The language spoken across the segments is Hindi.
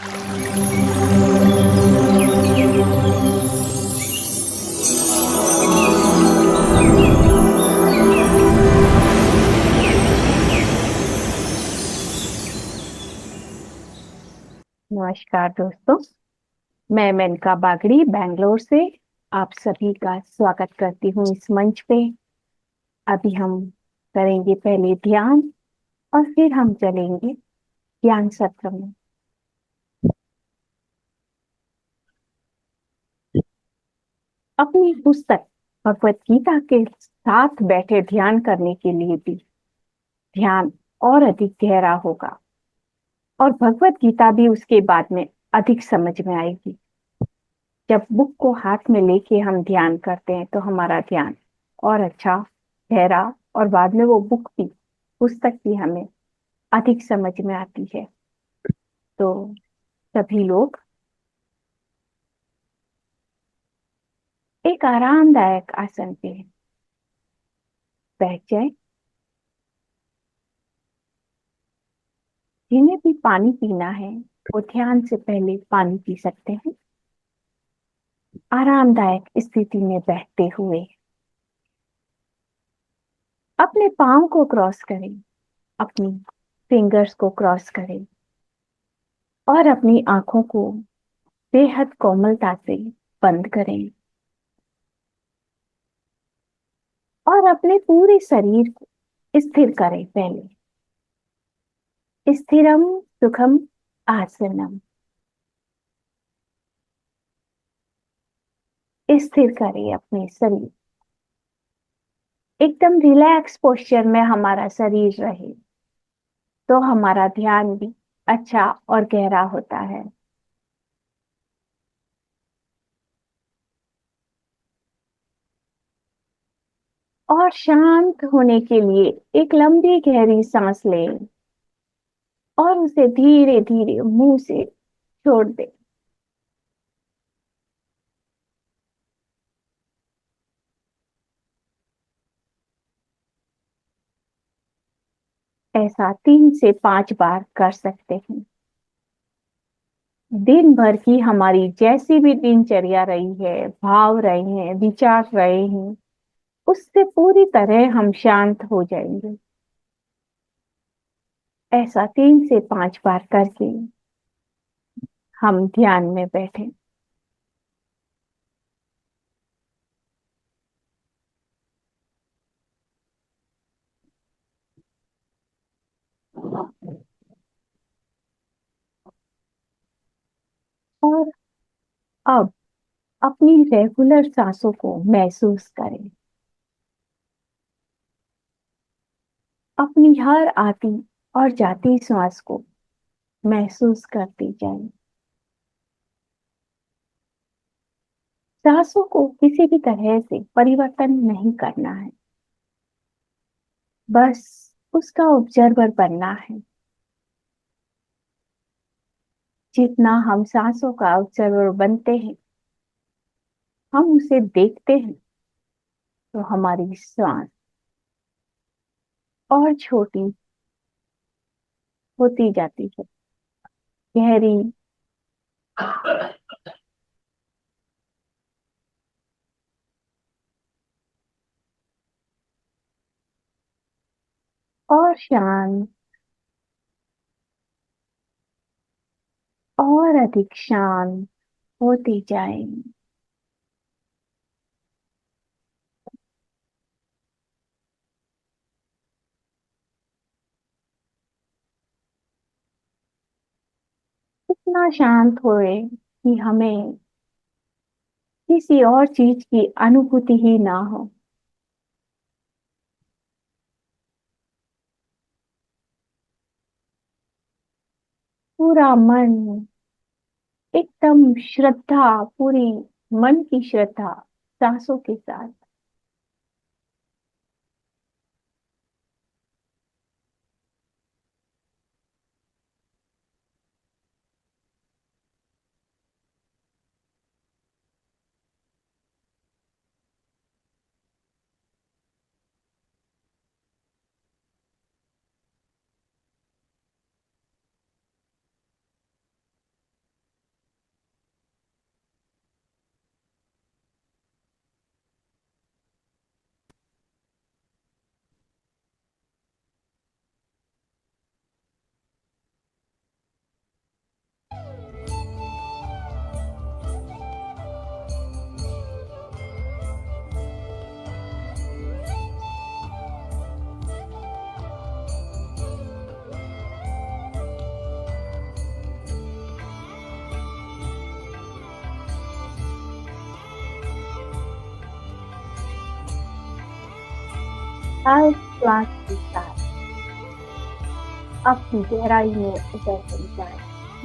नमस्कार दोस्तों। मैं मेनका बागड़ी बैंगलोर से आप सभी का स्वागत करती हूँ इस मंच पे। अभी हम करेंगे पहले ध्यान और फिर हम चलेंगे ज्ञान सत्र में। अपनी पुस्तक भगवत गीता के साथ बैठे ध्यान करने के लिए भी ध्यान और अधिक गहरा होगा और भगवत गीता भी उसके बाद में अधिक समझ में आएगी। जब बुक को हाथ में लेके हम ध्यान करते हैं तो हमारा ध्यान और अच्छा गहरा और बाद में वो बुक भी पुस्तक भी हमें अधिक समझ में आती है। तो सभी लोग एक आरामदायक आसन पे बैठ जाएं। जिन्हें भी पानी पीना है वो ध्यान से पहले पानी पी सकते हैं। आरामदायक स्थिति में बैठते हुए अपने पाँव को क्रॉस करें, अपनी फिंगर्स को क्रॉस करें और अपनी आंखों को बेहद कोमलता से बंद करें और अपने पूरे शरीर को स्थिर करें। पहले स्थिरम सुखम आसनम, स्थिर करें अपने शरीर। एकदम रिलैक्स पोस्चर में हमारा शरीर रहे तो हमारा ध्यान भी अच्छा और गहरा होता है। और शांत होने के लिए एक लंबी गहरी सांस लें और उसे धीरे धीरे मुंह से छोड़ दें। ऐसा 3 से 5 बार कर सकते हैं। दिन भर की हमारी जैसी भी दिनचर्या रही है, भाव रहे हैं, विचार रहे हैं, उससे पूरी तरह हम शांत हो जाएंगे। ऐसा 3 से 5 बार करके हम ध्यान में बैठे। और अब अपनी रेगुलर सांसों को महसूस करें। अपनी हर आती और जाती सांस को महसूस करती जाएं। सांसों को किसी भी तरह से परिवर्तन नहीं करना है, बस उसका ऑब्जर्वर बनना है। जितना हम सांसों का ऑब्जर्वर बनते हैं, हम उसे देखते हैं, तो हमारी सांस और छोटी होती जाती है, गहरी और शांत और अधिक शांत होती जाएगी। इतना शांत होए कि हमें किसी और चीज की अनुभूति ही ना हो। पूरा मन एकदम श्रद्धा, पूरी मन की श्रद्धा सांसों के साथ हर श्वास के साथ अपनी गहराई में उतरते जाए।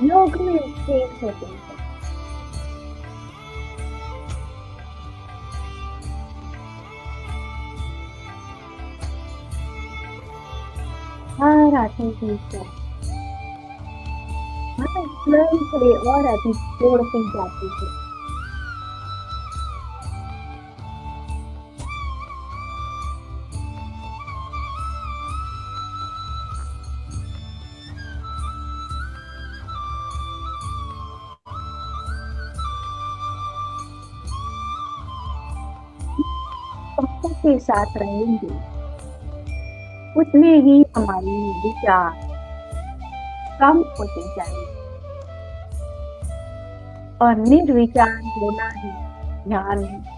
योग में स्टेज होते हैं। हर आती हुई सांस हमें स्वयं से और अधिक जोड़ती जाती है। सांसों के साथ रहेंगे उतने ही हमारी विचार कम होते जाएंगे और निर्विचार होना ही ध्यान है।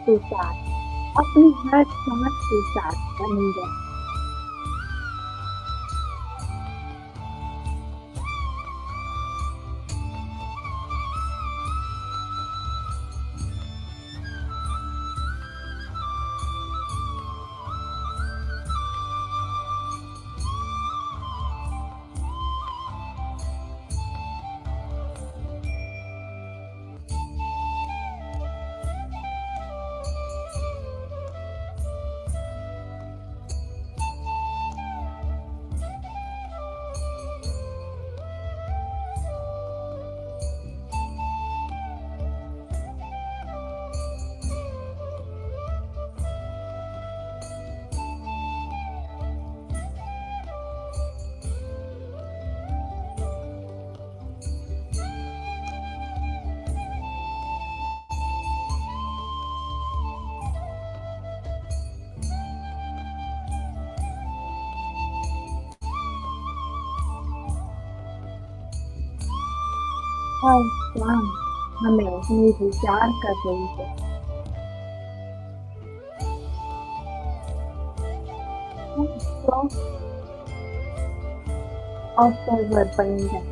के साथ अपनी हर सांस के साथ बनी रहे। हर शाम हमें ये विचार कर रही है ऑब्जर्वर बन जाए।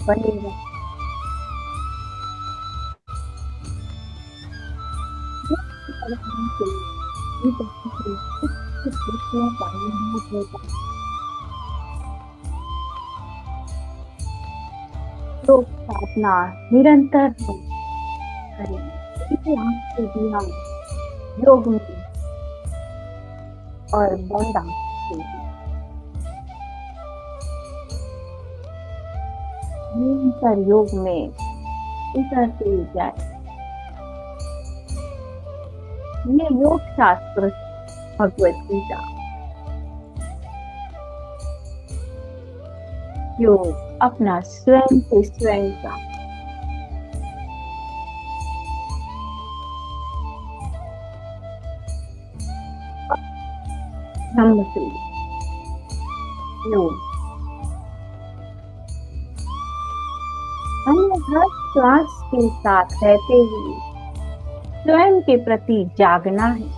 बनेगा। लोग साधना निरंतर करें, इसलिए भी हम योग में और बंदा निरंतर योग में उतरते जाए। ये योग शास्त्र भगवत गीता योग अपना स्वयं से स्वयं का ब्रह्म से योग हमें हर श्वास के साथ रहते हुए स्वयं के प्रति जागना है।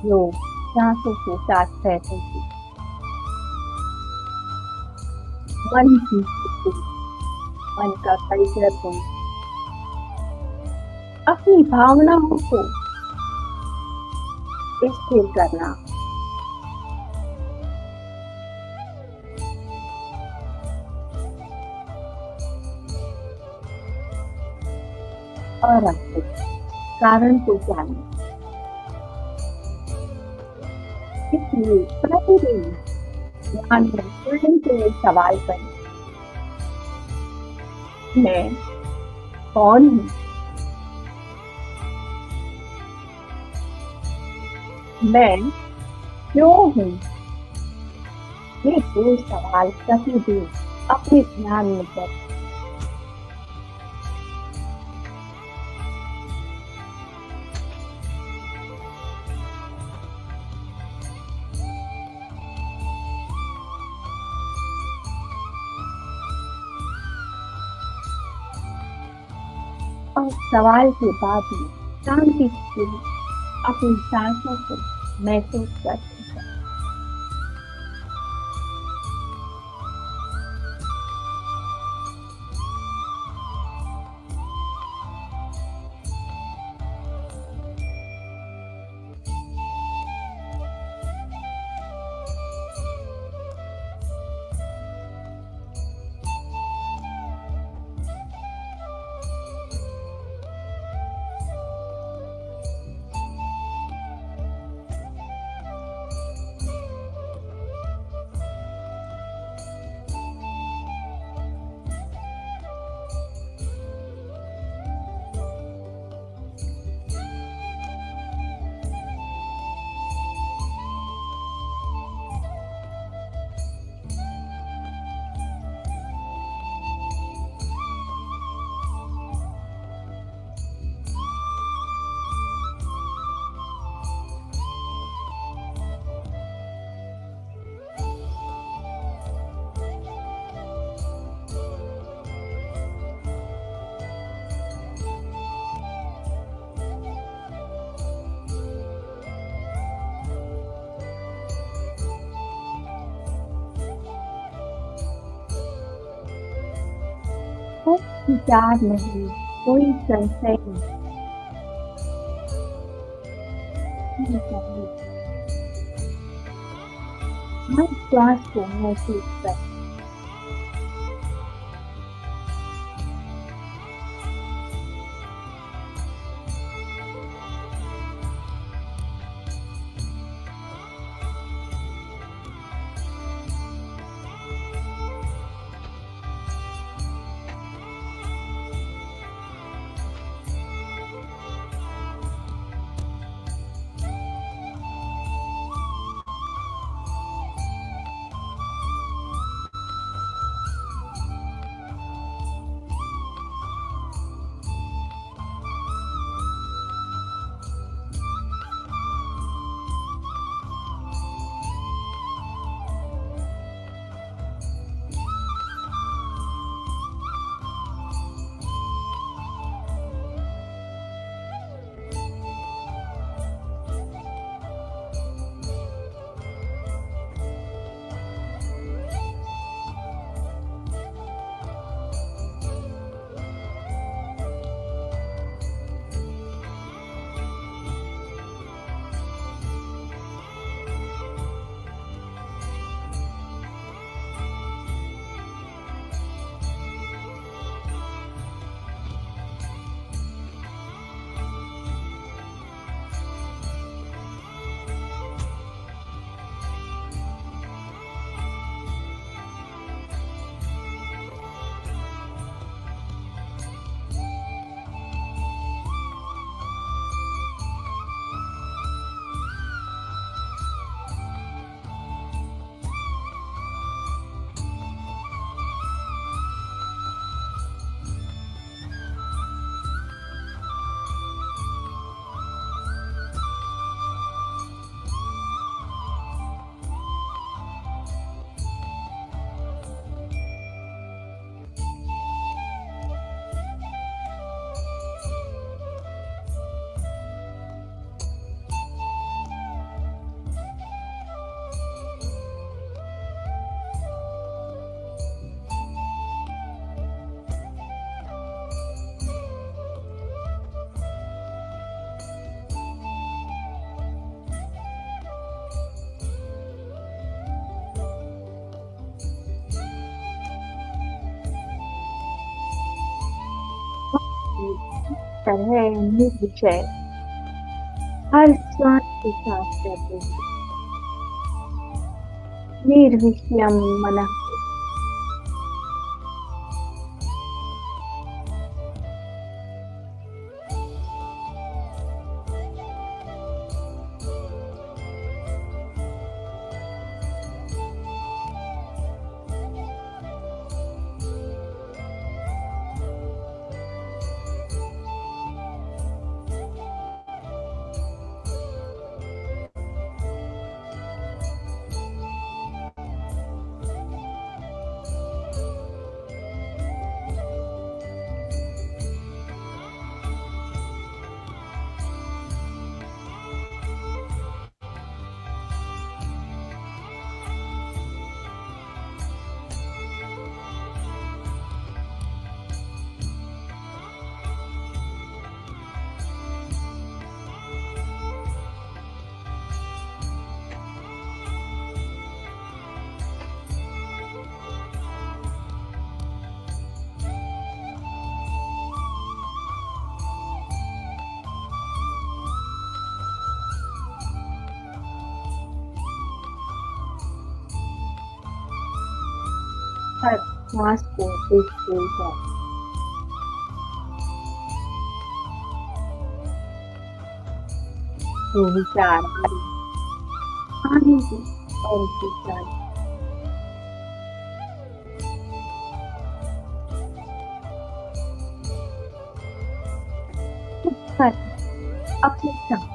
योग सांसों के साथ रहते हुए मन की स्थिति, मन का परिवर्तन, अपनी भावनाओं को स्थिर करना, और अपने कारण को जानना। इसलिए प्रतिदिन ध्यान में स्वयं से सवाल करें, मैं कौन हूँ? मैं क्यों हूँ? ये दो सवाल प्रतिदिन अपने ध्यान में कर। और सवाल के बाद में शांति से अपनी सांसों को महसूस करते हैं। कोई विचार नहीं, कोई संशय नहीं चाहिए। हर श्वास को महसूस कर। तरह निर्विषय हर श्वास के साथ करते हैं। निर्विषयम मनः। हर सांस को देखते जाए। जो विचार आने की और विचार पर अपने साथ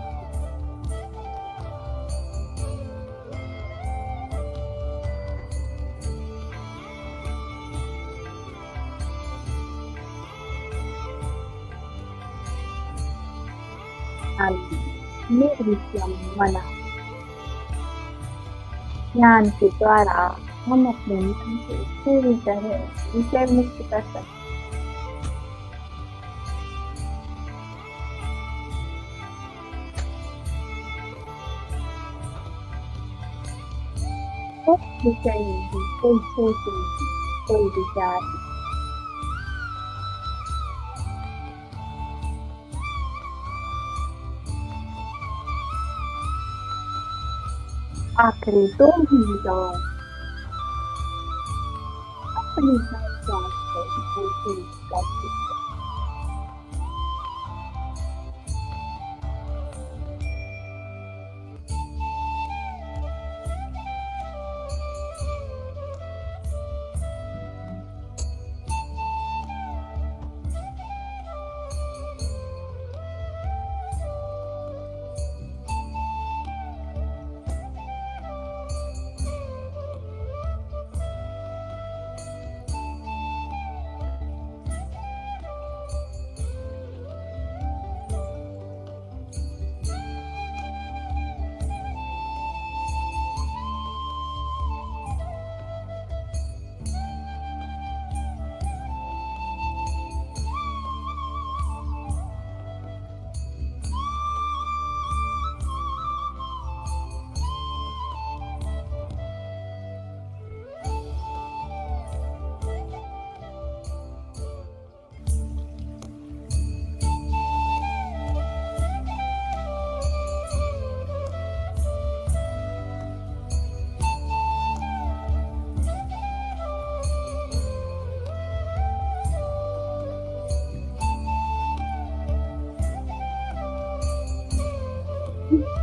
निर्विषय मना ज्ञान के द्वारा हम अपने मन को पूरी तरह विषय मुक्त कर सकते हैं। विषय नहीं, कोई सोच नहीं, कोई विचार नहीं। आखिरी 2 मिनटों अपनी सांस को महसूस करते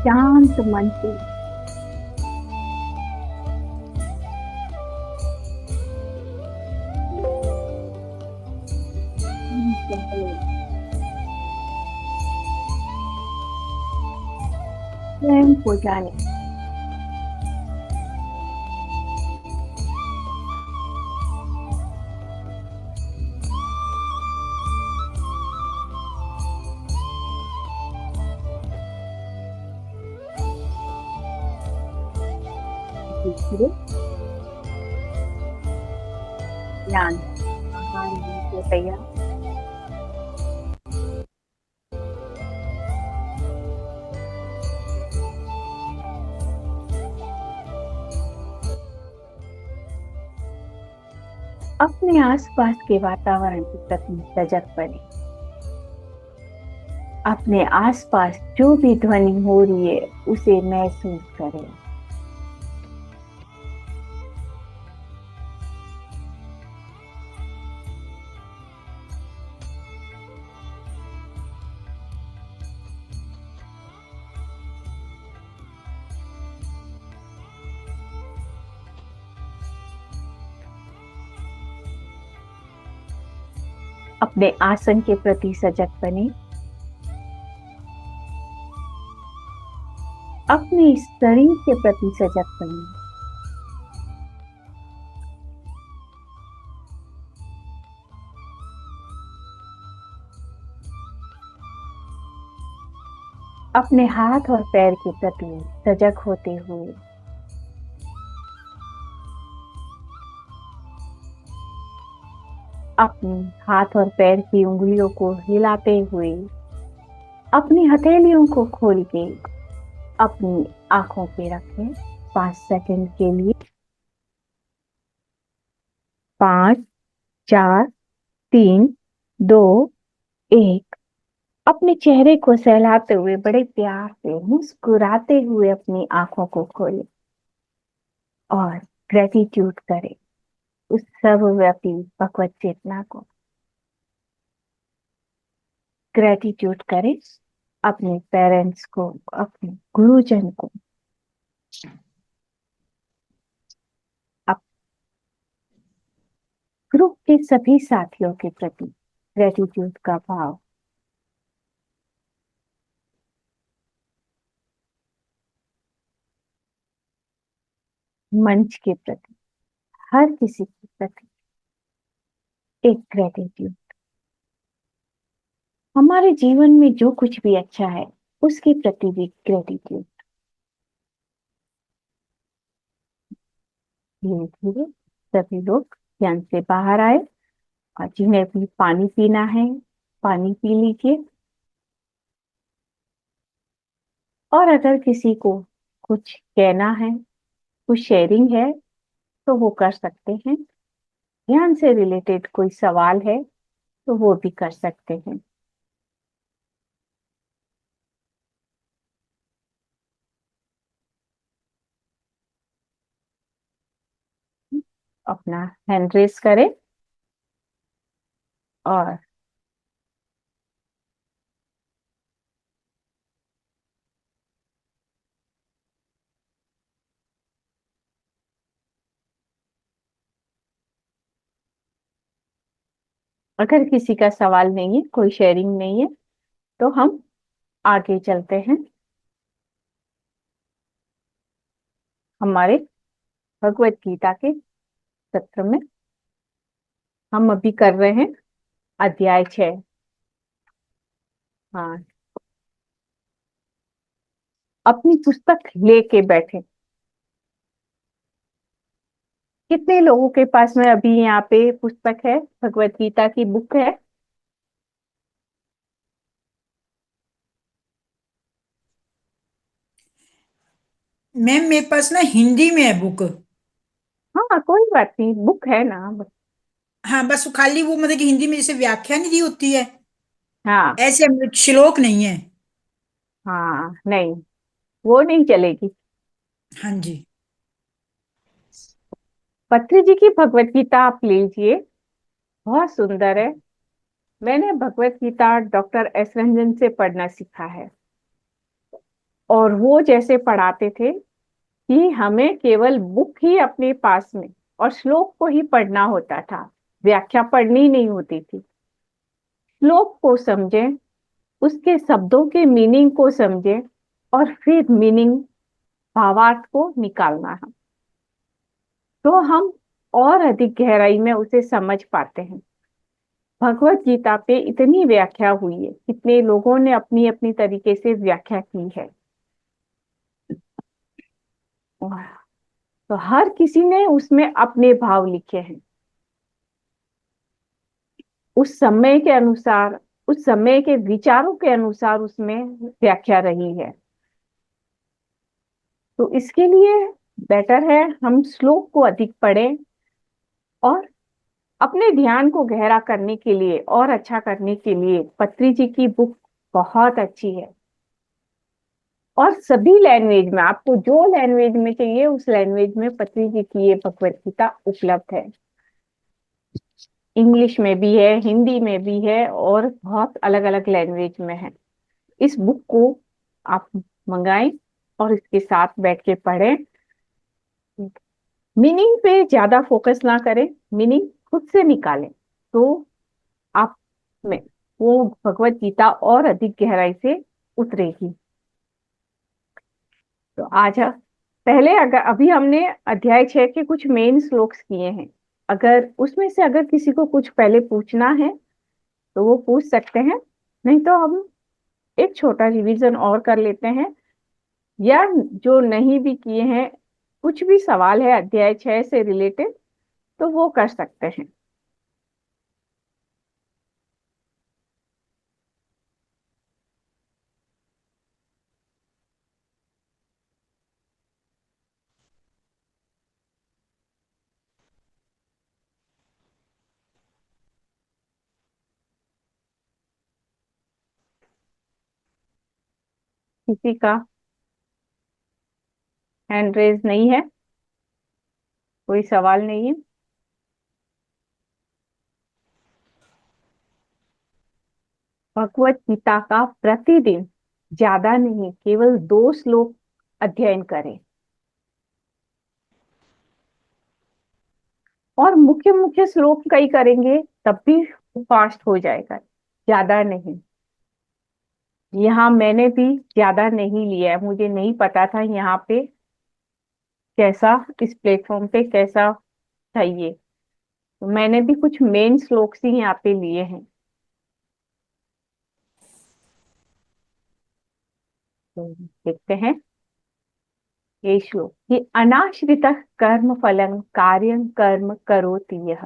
शांत मन से स्वयं को जाने। दूसरे ज्ञान को तैयार अपने आसपास के वातावरण के प्रति सजग बने। अपने आसपास जो भी ध्वनि हो रही है उसे महसूस करें। अपने आसन के प्रति सजग बने। अपने शरीर के प्रति सजग बने। अपने हाथ और पैर के प्रति सजग होते हुए अपनी हाथ और पैर की उंगलियों को हिलाते हुए अपनी हथेलियों को खोल के अपनी आंखों पे रखें 5 सेकंड के लिए। 5, 4, 3, 2, 1। अपने चेहरे को सहलाते हुए बड़े प्यार से मुस्कुराते हुए अपनी आंखों को खोलें और ग्रेटिट्यूड करें। उस सर्वव्यापी भगवत चेतना को। ग्रेटिट्यूड करें अपने पेरेंट्स को, अपने गुरुजन को, अप ग्रुप के सभी साथियों के प्रति ग्रेटिट्यूड का भाव। मंच के प्रति, हर किसी के प्रति एक ग्रेटिट्यूड। हमारे जीवन में जो कुछ भी अच्छा है उसके प्रति भी ग्रेटिट्यूड। धीरे धीरे सभी लोग ध्यान से बाहर आए, और जिन्हें भी पानी पीना है पानी पी लीजिए। और अगर किसी को कुछ कहना है, कुछ शेयरिंग है, तो वो कर सकते हैं। ध्यान से रिलेटेड कोई सवाल है तो वो भी कर सकते हैं। अपना हैंड रेस करें, और अगर किसी का सवाल नहीं है, कोई शेयरिंग नहीं है, तो हम आगे चलते हैं हमारे भगवत गीता के सत्र में। हम अभी कर रहे हैं अध्याय 6। हाँ, अपनी पुस्तक लेके बैठे। कितने लोगों के पास में अभी यहाँ पे पुस्तक है, भगवत गीता की बुक है? मैम मेरे पास ना हिंदी में है बुक। हाँ, कोई बात नहीं, बुक है ना। हाँ, बस खाली वो मतलब कि हिंदी में जैसे व्याख्या नहीं दी होती है, हाँ ऐसे श्लोक नहीं है। हाँ, नहीं, वो नहीं चलेगी। हाँ जी। पत्री जी की भगवत गीता आप लीजिए, बहुत सुंदर है। मैंने भगवत गीता डॉक्टर एस रंजन से पढ़ना सीखा है, और वो जैसे पढ़ाते थे कि हमें केवल बुक ही अपने पास में और श्लोक को ही पढ़ना होता था, व्याख्या पढ़नी नहीं होती थी। श्लोक को समझें, उसके शब्दों के मीनिंग को समझें, और फिर मीनिंग, भावार्थ को निकालना है, तो हम और अधिक गहराई में उसे समझ पाते हैं। भगवत गीता पे इतनी व्याख्या हुई है, कितने लोगों ने अपनी अपनी तरीके से व्याख्या की है। तो हर किसी ने उसमें अपने भाव लिखे हैं, उस समय के अनुसार, उस समय के विचारों के अनुसार उसमें व्याख्या रही है। तो इसके लिए बेटर है हम श्लोक को अधिक पढ़ें, और अपने ध्यान को गहरा करने के लिए और अच्छा करने के लिए पत्री जी की बुक बहुत अच्छी है। और सभी लैंग्वेज में, आपको जो लैंग्वेज में चाहिए उस लैंग्वेज में पत्री जी की ये भगवत गीता उपलब्ध है। इंग्लिश में भी है, हिंदी में भी है, और बहुत अलग अलग लैंग्वेज में है। इस बुक को आप मंगाएं और इसके साथ बैठ के पढ़ें। मीनिंग पे ज्यादा फोकस ना करें, मीनिंग खुद से निकालें, तो आप में वो भगवत गीता और अधिक गहराई से उतरेगी। तो आज पहले, अगर अभी हमने अध्याय 6 के कुछ मेन श्लोक्स किए हैं, अगर उसमें से अगर किसी को कुछ पहले पूछना है तो वो पूछ सकते हैं, नहीं तो हम एक छोटा रिवीजन और कर लेते हैं। या जो नहीं भी किए हैं, कुछ भी सवाल है अध्याय 6 से रिलेटेड, तो वो कर सकते हैं। किसी का हैंड रेज नहीं है, कोई सवाल नहीं है? भगवत गीता का प्रतिदिन, ज्यादा नहीं, केवल 2 श्लोक अध्ययन करें। और मुख्य मुख्य श्लोक कई करेंगे तब भी फास्ट हो जाएगा, ज्यादा नहीं। यहाँ मैंने भी ज्यादा नहीं लिया है, मुझे नहीं पता था यहाँ पे कैसा, इस प्लेटफॉर्म पे कैसा चाहिए, तो मैंने भी कुछ मेन श्लोक ही यहाँ पे लिए हैं। तो देखते हैं ये श्लोक कि अनाश्रित कर्म फलं कार्यं कर्म करोति यः।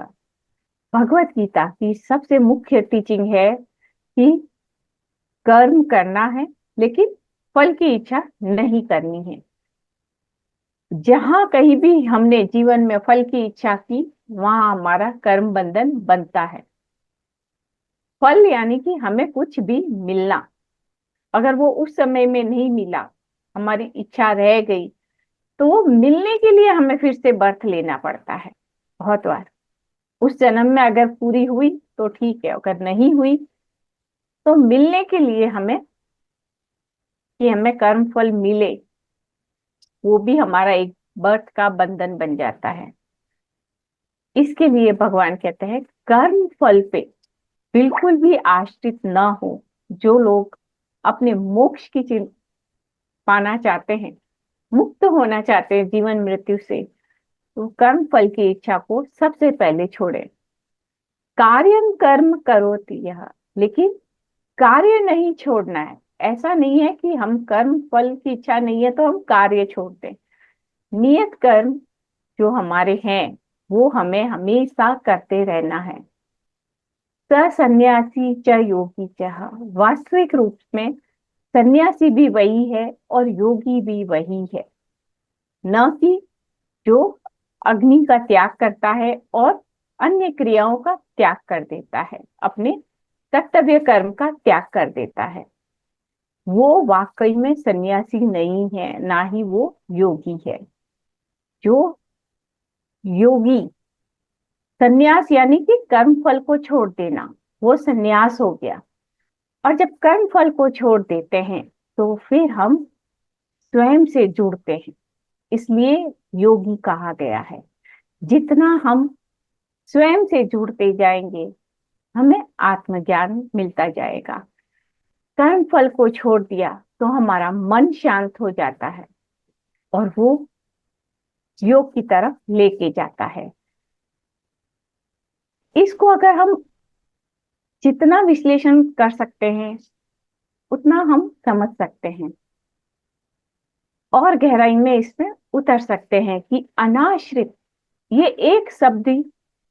भगवत गीता की सबसे मुख्य टीचिंग है कि कर्म करना है, लेकिन फल की इच्छा नहीं करनी है। जहां कहीं भी हमने जीवन में फल की इच्छा की, वहां हमारा कर्म बंधन बनता है। फल यानी कि हमें कुछ भी मिलना, अगर वो उस समय में नहीं मिला, हमारी इच्छा रह गई, तो वो मिलने के लिए हमें फिर से बर्थ लेना पड़ता है बहुत बार। उस जन्म में अगर पूरी हुई तो ठीक है, अगर नहीं हुई तो मिलने के लिए हमें, कि हमें कर्म फल मिले, वो भी हमारा एक बर्थ का बंधन बन जाता है। इसके लिए भगवान कहते हैं कर्म फल पे बिल्कुल भी आश्रित ना हो। जो लोग अपने मोक्ष की पाना चाहते हैं, मुक्त होना चाहते हैं जीवन मृत्यु से, तो कर्म फल की इच्छा को सबसे पहले छोड़ें। कार्यं कर्म करोति यः, लेकिन कार्य नहीं छोड़ना है। ऐसा नहीं है कि हम कर्म फल की इच्छा नहीं है तो हम कार्य छोड़ दें। नियत कर्म जो हमारे हैं वो हमें हमेशा करते रहना है। स सन्यासी च योगी च, वास्तविक रूप में सन्यासी भी वही है और योगी भी वही है। न कि जो अग्नि का त्याग करता है और अन्य क्रियाओं का त्याग कर देता है, अपने कर्तव्य कर्म का त्याग कर देता है, वो वाकई में सन्यासी नहीं है, ना ही वो योगी है। जो योगी, सन्यास यानी कि कर्म फल को छोड़ देना, वो सन्यास हो गया। और जब कर्म फल को छोड़ देते हैं तो फिर हम स्वयं से जुड़ते हैं, इसलिए योगी कहा गया है। जितना हम स्वयं से जुड़ते जाएंगे, हमें आत्मज्ञान मिलता जाएगा। कर्म फल को छोड़ दिया तो हमारा मन शांत हो जाता है और वो योग की तरफ लेके जाता है। इसको अगर हम जितना विश्लेषण कर सकते हैं उतना हम समझ सकते हैं और गहराई में इसमें उतर सकते हैं कि अनाश्रित, ये एक शब्द ही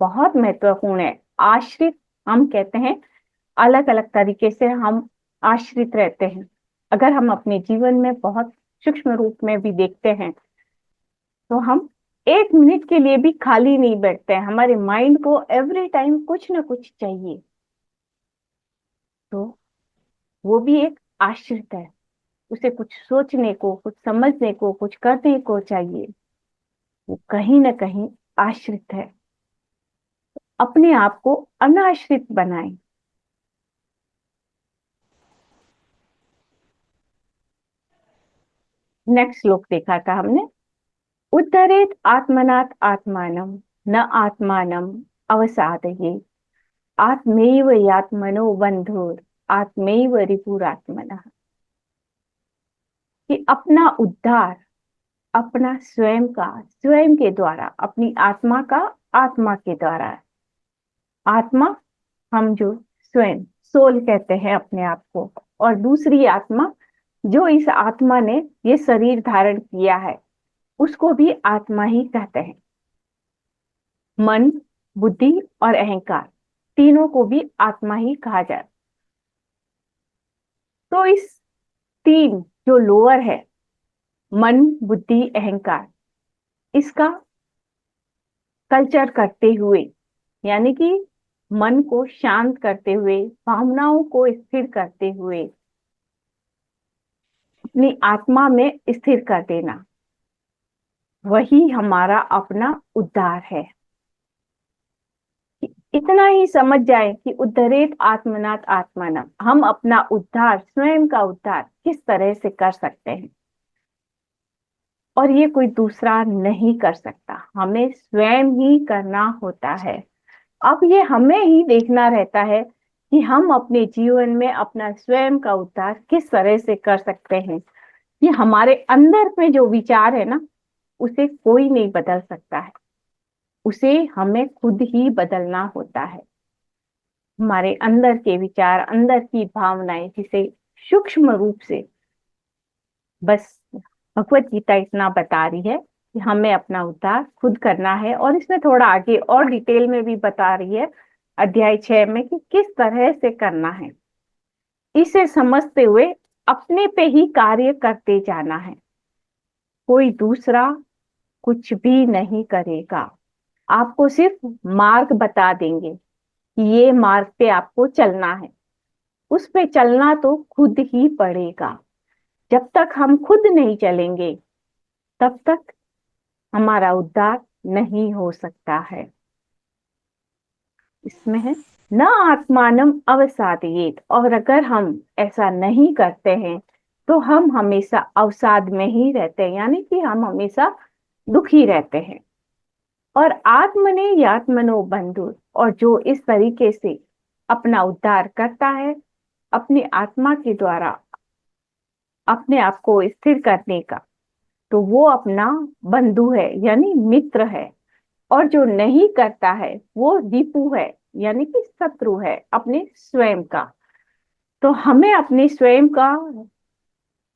बहुत महत्वपूर्ण है। आश्रित हम कहते हैं, अलग अलग तरीके से हम आश्रित रहते हैं। अगर हम अपने जीवन में बहुत सूक्ष्म रूप में भी देखते हैं तो हम 1 मिनट के लिए भी खाली नहीं बैठते हैं, हमारे माइंड को एवरी टाइम कुछ ना कुछ चाहिए, तो वो भी एक आश्रित है। उसे कुछ सोचने को, कुछ समझने को, कुछ करने को चाहिए, वो कहीं ना कहीं आश्रित है। अपने आप को अनाश्रित बनाएं। नेक्स्ट श्लोक देखा था हमने, उद्धरेत आत्मनात् आत्मानं न आत्मानं अवसादयेत्, आत्मैव यात्मनो बंधुर आत्मैव रिपुरात्मनः। कि अपना उद्धार अपना स्वयं का स्वयं के द्वारा, अपनी आत्मा का आत्मा के द्वारा। आत्मा हम जो स्वयं सोल कहते हैं अपने आप को, और दूसरी आत्मा जो इस आत्मा ने ये शरीर धारण किया है उसको भी आत्मा ही कहते हैं। मन, बुद्धि और अहंकार, तीनों को भी आत्मा ही कहा जाए। तो इस तीन जो लोअर है, मन बुद्धि अहंकार, इसका कल्चर करते हुए, यानी कि मन को शांत करते हुए, भावनाओं को स्थिर करते हुए, अपनी आत्मा में स्थिर कर देना, वही हमारा अपना उद्धार है। इतना ही समझ जाए कि उद्धरेत आत्मनाथ आत्मानम, हम अपना उद्धार, स्वयं का उद्धार किस तरह से कर सकते हैं, और ये कोई दूसरा नहीं कर सकता, हमें स्वयं ही करना होता है। अब ये हमें ही देखना रहता है कि हम अपने जीवन में अपना स्वयं का उद्धार किस तरह से कर सकते हैं। ये हमारे अंदर में जो विचार है ना, उसे कोई नहीं बदल सकता है, उसे हमें खुद ही बदलना होता है। हमारे अंदर के विचार, अंदर की भावनाएं, जिसे सूक्ष्म रूप से बस भगवत गीता इतना बता रही है कि हमें अपना उद्धार खुद करना है, और इसमें थोड़ा आगे और डिटेल में भी बता रही है अध्याय 6 में कि किस तरह से करना है। इसे समझते हुए अपने पे ही कार्य करते जाना है, कोई दूसरा कुछ भी नहीं करेगा। आपको सिर्फ मार्ग बता देंगे कि ये मार्ग पे आपको चलना है, उस पे चलना तो खुद ही पड़ेगा। जब तक हम खुद नहीं चलेंगे, तब तक हमारा उद्धार नहीं हो सकता है। इसमें है न आत्मानम अवसादयेत, और अगर हम ऐसा नहीं करते हैं तो हम हमेशा अवसाद में ही रहते हैं, यानी कि हम हमेशा दुखी रहते हैं। और आत्मने यात्मनो बंधु, और जो इस तरीके से अपना उद्धार करता है अपनी आत्मा के द्वारा अपने आप को स्थिर करने का, तो वो अपना बंधु है, यानी मित्र है। और जो नहीं करता है वो रिपु है, यानी कि शत्रु है अपने स्वयं का। तो हमें अपने स्वयं का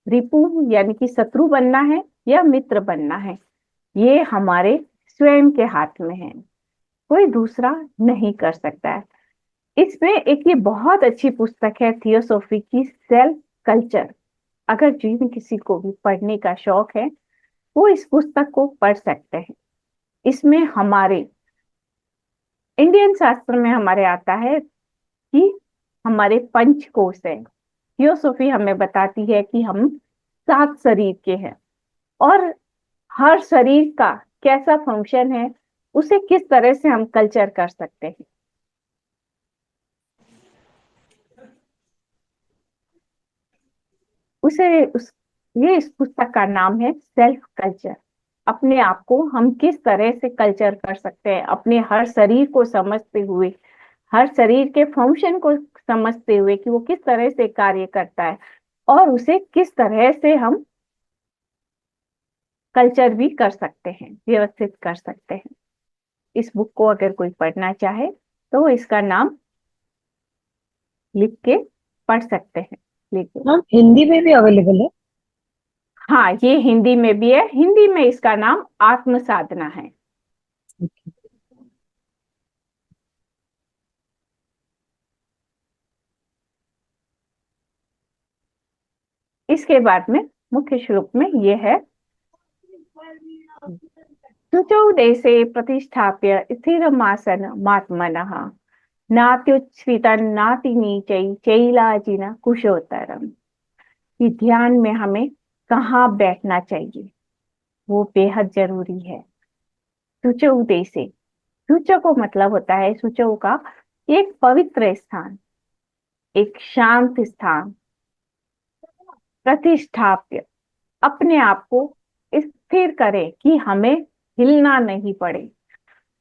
रिपु यानी कि शत्रु बनना है या मित्र बनना है, ये हमारे स्वयं के हाथ में है, कोई दूसरा नहीं कर सकता है। इसमें एक ये बहुत अच्छी पुस्तक है थियोसॉफी की, सेल्फ कल्चर। अगर जिन किसी को भी पढ़ने का शौक है वो इस पुस्तक को पढ़ सकते हैं। इसमें हमारे इंडियन शास्त्र में हमारे आता है कि हमारे पंच कोश है। थियोसॉफी हमें बताती है कि हम 7 शरीर के हैं, और हर शरीर का कैसा फंक्शन है, उसे किस तरह से हम कल्चर कर सकते हैं। उसे उस ये इस पुस्तक का नाम है सेल्फ कल्चर। अपने आप को हम किस तरह से कल्चर कर सकते हैं, अपने हर शरीर को समझते हुए, हर शरीर के फंक्शन को समझते हुए कि वो किस तरह से कार्य करता है, और उसे किस तरह से हम कल्चर भी कर सकते हैं, व्यवस्थित कर सकते हैं। इस बुक को अगर कोई पढ़ना चाहे तो इसका नाम लिख के पढ़ सकते हैं, लेकिन मैम हिंदी में भी अवेलेबल है? हाँ, ये हिंदी में भी है। हिंदी में इसका नाम आत्म साधना है। इसके बाद में मुख्य श्लोक में ये है, शुचौ देशे प्रतिष्ठाप्य स्थिरमासन मात्मनः, नात्युच्छ्रितं नातिनीचै चैलाजिन कुशोत्तरम। कि ध्यान में हमें कहाँ बैठना चाहिए, वो बेहद जरूरी है। शुचौ देशे, शुचौ को मतलब होता है, शुचौ का एक पवित्र स्थान, एक शांत स्थान। प्रतिष्ठाप्य, अपने आप को स्थिर करें कि हमें हिलना नहीं पड़े,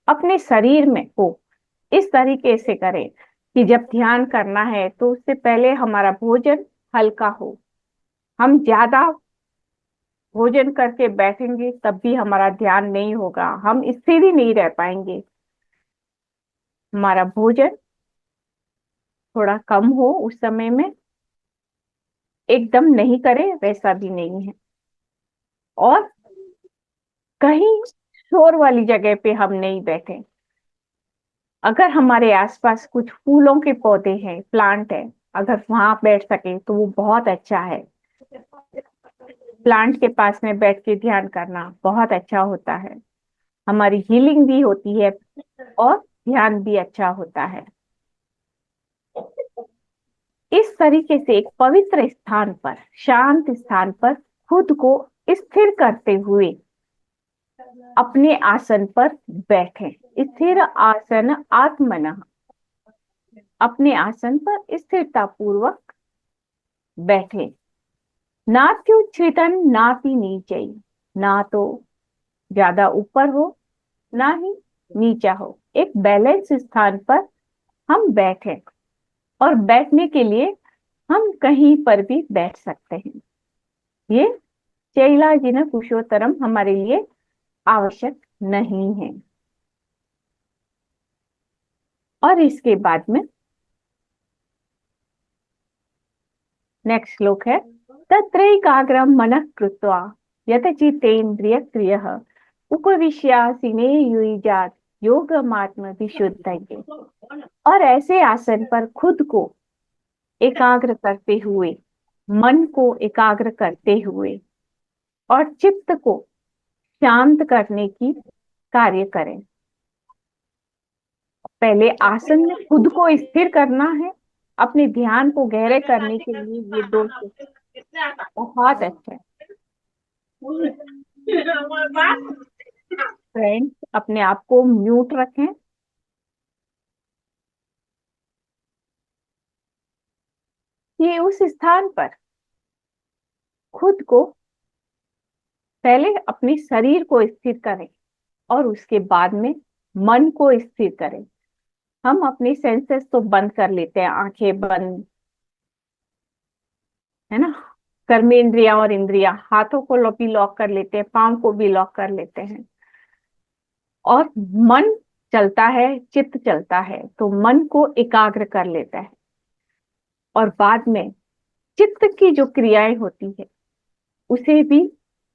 अपने शरीर में को इस तरीके से करें कि जब ध्यान करना है तो उससे पहले हमारा भोजन हल्का हो। हम ज्यादा भोजन करके बैठेंगे तब भी हमारा ध्यान नहीं होगा, हम स्थिर ही नहीं रह पाएंगे। हमारा भोजन थोड़ा कम हो उस समय में, एकदम नहीं करे वैसा भी नहीं है, और कहीं शोर वाली जगह पे हम नहीं बैठे। अगर हमारे आसपास कुछ फूलों के पौधे हैं, प्लांट है, अगर वहां बैठ सके तो वो बहुत अच्छा है। प्लांट के पास में बैठ के ध्यान करना बहुत अच्छा होता है, हमारी हीलिंग भी होती है और ध्यान भी अच्छा होता है। इस तरीके से एक पवित्र स्थान पर, शांत स्थान पर खुद को स्थिर करते हुए अपने आसन पर बैठें। स्थिर आसन आत्मनः, अपने आसन पर स्थिरता पूर्वक बैठे। नात्युच्छ्रितन नाति नीचे, ना तो ज्यादा ऊपर हो ना ही नीचा हो, एक बैलेंस स्थान पर हम बैठे। और बैठने के लिए हम कहीं पर भी बैठ सकते हैं। ये शैलाजिन कुशोत्तरम हमारे लिए आवश्यक नहीं है। और इसके बाद में नेक्स्ट श्लोक है, तत्रैकाग्रं मनः कृत्वा यतचित्तेन्द्रिय क्रियः उपविश्यासीने युञ्जात् योगमात्म विशुद्धये। और ऐसे आसन पर खुद को एकाग्र करते हुए, मन को एकाग्र करते हुए और चित्त को शांत करने की कार्य करें। पहले आसन में खुद को स्थिर करना है। अपने ध्यान को गहरे करने के लिए ये दो बहुत अच्छा है। फ्रेंड्स, अपने आप को म्यूट रखें। ये उस स्थान पर खुद को पहले अपने शरीर को स्थिर करें और उसके बाद में मन को स्थिर करें। हम अपने सेंसेस तो बंद कर लेते हैं, आंखें बंद, है ना, कर्मेंद्रिया और इंद्रिया, हाथों को भी लॉक कर लेते हैं, पांव को भी लॉक कर लेते हैं। और मन चलता है, चित्त चलता है, तो मन को एकाग्र कर लेता है। और बाद में चित्त की जो क्रियाएं होती है उसे भी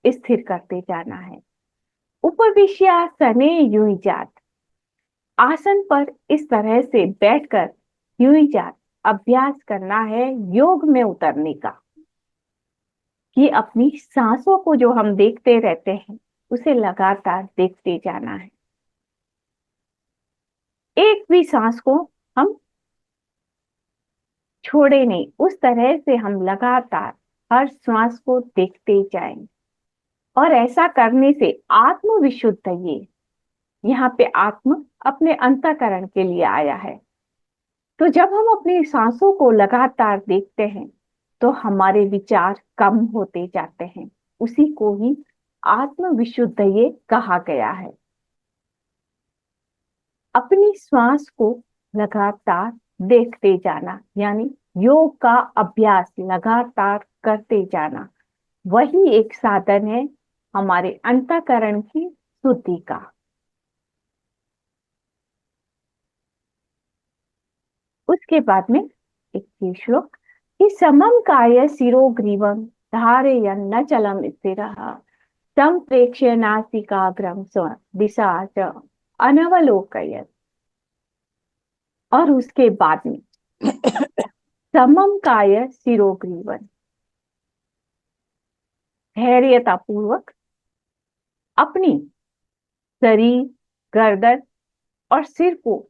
स्थिर करते जाना है। उपविश्यासने युञ्जात्, आसन पर इस तरह से बैठकर युञ्जात् अभ्यास करना है योग में उतरने का, कि अपनी सांसों को जो हम देखते रहते हैं उसे लगातार देखते जाना है। एक भी सांस को हम छोड़े नहीं, उस तरह से हम लगातार हर श्वास को देखते जाएं। और ऐसा करने से आत्म विशुद्ध, ये यहाँ पे आत्म अपने अंतःकरण के लिए आया है। तो जब हम अपनी सांसों को लगातार देखते हैं तो हमारे विचार कम होते जाते हैं। उसी को ही आत्म विशुद्ध ये कहा गया है। अपनी श्वास को लगातार देखते जाना, यानी योग का अभ्यास लगातार करते जाना, वही एक साधन है हमारे अंतःकरण की शुद्धि का। उसके बाद में एक श्लोक, कि समम काय शिरो ग्रीवम धारयन् न चलम स्थिरः संप्रेक्ष्य नासिकाग्रं स्व दिशा च अनवलोकयत्। और उसके बाद में समम काय शिरो ग्रीवम, धैर्यता पूर्वक अपनी शरीर, गर्दन और सिर को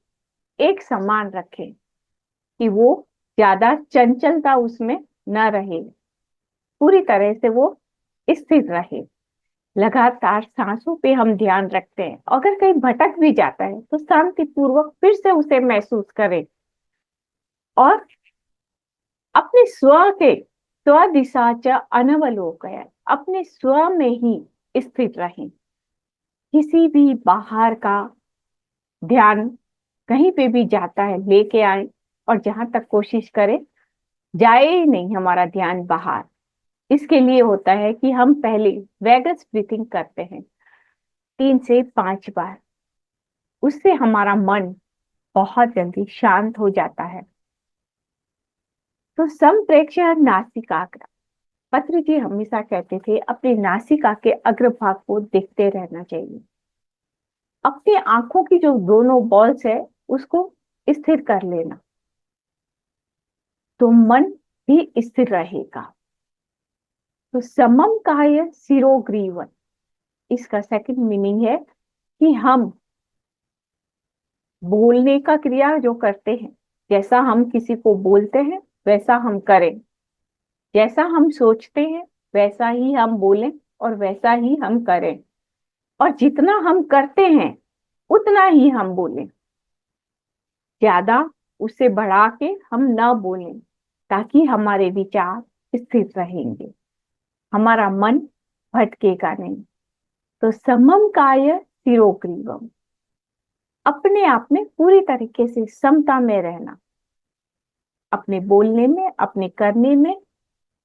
एक समान रखें, कि वो ज्यादा चंचलता उसमें न रहे, पूरी तरह से वो स्थिर रहे। लगातार सांसों पे हम ध्यान रखते हैं। अगर कहीं भटक भी जाता है तो शांति पूर्वक फिर से उसे महसूस करें और अपने स्व के स्व दिशा च अनवलोकय, अपने स्व में ही स्थित रहें। किसी भी बाहर का ध्यान कहीं पे भी जाता है लेके आए, और जहां तक कोशिश करें जाए ही नहीं हमारा ध्यान बाहर। इसके लिए होता है कि हम पहले वैगस ब्रीथिंग करते हैं 3 से 5 बार। उससे हमारा मन बहुत जल्दी शांत हो जाता है। तो संप्रेक्ष्य नासिकाग्र, पत्र जी हमेशा कहते थे अपनी नासिका के अग्रभाग को देखते रहना चाहिए। अपनी आंखों की जो दोनों बॉल्स है उसको स्थिर कर लेना, तो मन भी स्थिर रहेगा। तो समम काय शिरोग्रीवन, इसका सेकंड मीनिंग है कि हम बोलने का क्रिया जो करते हैं, जैसा हम किसी को बोलते हैं वैसा हम करें, जैसा हम सोचते हैं वैसा ही हम बोलें और वैसा ही हम करें। और जितना हम करते हैं उतना ही हम बोलें, ज्यादा उससे बढ़ा के हम ना बोलें, ताकि हमारे विचार स्थिर रहेंगे, हमारा मन भटकेगा नहीं। तो समम काय शिरोग्रीवम, अपने आप में पूरी तरीके से समता में रहना, अपने बोलने में, अपने करने में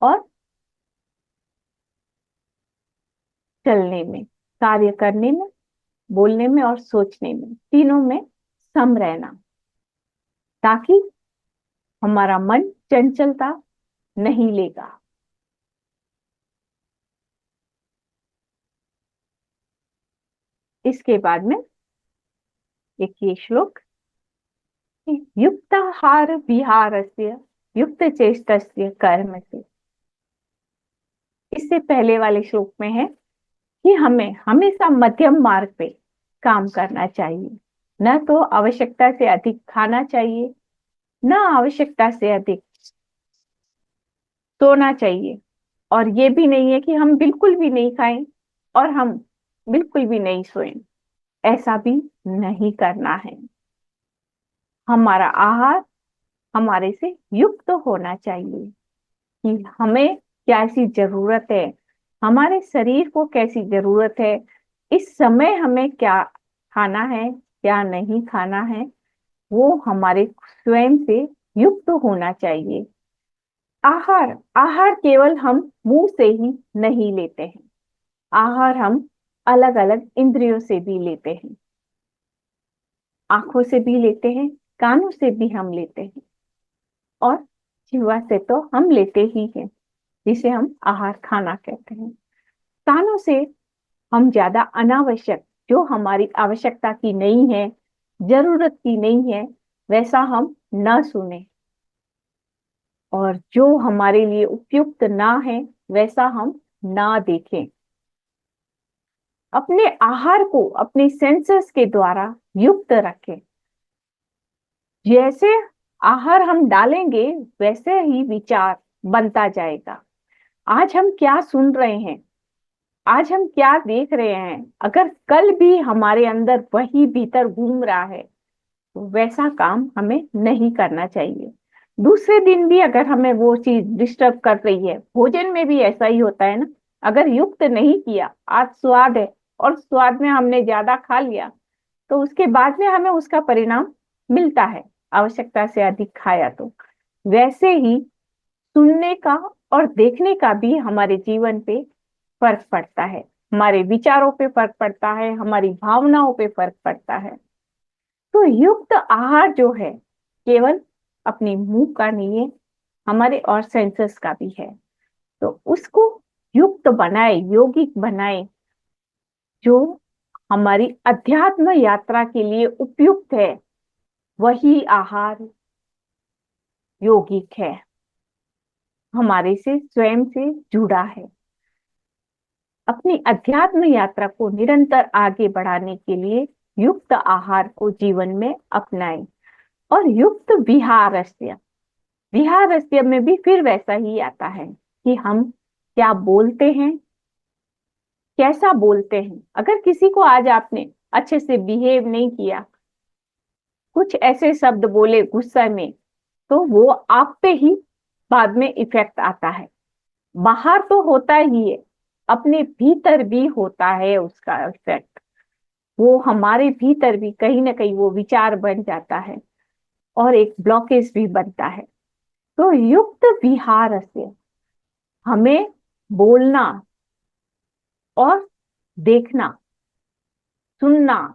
और चलने में, कार्य करने में, बोलने में और सोचने में, तीनों में सम रहना, ताकि हमारा मन चंचलता नहीं लेगा। इसके बाद में एक ये श्लोक, युक्ताहार विहारस्य युक्त चेष्टस्य कर्म से। इससे पहले वाले श्लोक में है कि हमें हमेशा मध्यम मार्ग पे काम करना चाहिए, न तो आवश्यकता से अधिक खाना चाहिए, न आवश्यकता से अधिक सोना चाहिए, और ये भी नहीं है कि हम बिल्कुल भी नहीं खाएं और हम बिल्कुल भी नहीं सोएं। ऐसा भी नहीं करना है। हमारा आहार हमारे से युक्त होना चाहिए कि हमें कैसी जरूरत है, हमारे शरीर को कैसी जरूरत है, इस समय हमें क्या खाना है, क्या नहीं खाना है, वो हमारे स्वयं से युक्त होना चाहिए। आहार आहार केवल हम मुंह से ही नहीं लेते हैं, आहार हम अलग अलग इंद्रियों से भी लेते हैं, आंखों से भी लेते हैं, कानों से भी हम लेते हैं, और जिह्वा से तो हम लेते ही हैं, जिसे हम आहार खाना कहते हैं। कानों से हम ज्यादा अनावश्यक, जो हमारी आवश्यकता की नहीं है, जरूरत की नहीं है, वैसा हम ना सुने, और जो हमारे लिए उपयुक्त ना है वैसा हम ना देखें। अपने आहार को अपने सेंसर्स के द्वारा युक्त रखें। जैसे आहार हम डालेंगे वैसे ही विचार बनता जाएगा। आज हम क्या सुन रहे हैं, आज हम क्या देख रहे हैं, अगर कल भी हमारे अंदर वही भीतर घूम रहा है तो वैसा काम हमें नहीं करना चाहिए। दूसरे दिन भी अगर हमें वो चीज डिस्टर्ब कर रही है, भोजन में भी ऐसा ही होता है ना। अगर युक्त नहीं किया, आज स्वाद है और स्वाद में हमने ज्यादा खा लिया, तो उसके बाद में हमें उसका परिणाम मिलता है, आवश्यकता से अधिक खाया तो। वैसे ही सुनने का और देखने का भी हमारे जीवन पे फर्क पड़ता है, हमारे विचारों पे फर्क पड़ता है, हमारी भावनाओं पे फर्क पड़ता है। तो युक्त आहार जो है केवल अपने मुंह का नहीं है, हमारे और सेंसेस का भी है। तो उसको युक्त बनाए, यौगिक बनाए, जो हमारी अध्यात्म यात्रा के लिए उपयुक्त है, वही आहार यौगिक है, हमारे से स्वयं से जुड़ा है। अपनी अध्यात्म यात्रा को निरंतर आगे बढ़ाने के लिए युक्त आहार को जीवन में अपनाएं। और युक्त विहारस्य, विहारस्य में भी फिर वैसा ही आता है कि हम क्या बोलते हैं, कैसा बोलते हैं। अगर किसी को आज आपने अच्छे से बिहेव नहीं किया, कुछ ऐसे शब्द बोले गुस्से में, तो वो आप पे ही बाद में इफेक्ट आता है। बाहर तो होता ही है, अपने भीतर भी होता है उसका इफेक्ट। वो हमारे भीतर भी कहीं ना कहीं वो विचार बन जाता है और एक ब्लॉकेज भी बनता है। तो युक्त विहार से हमें बोलना और देखना, सुनना,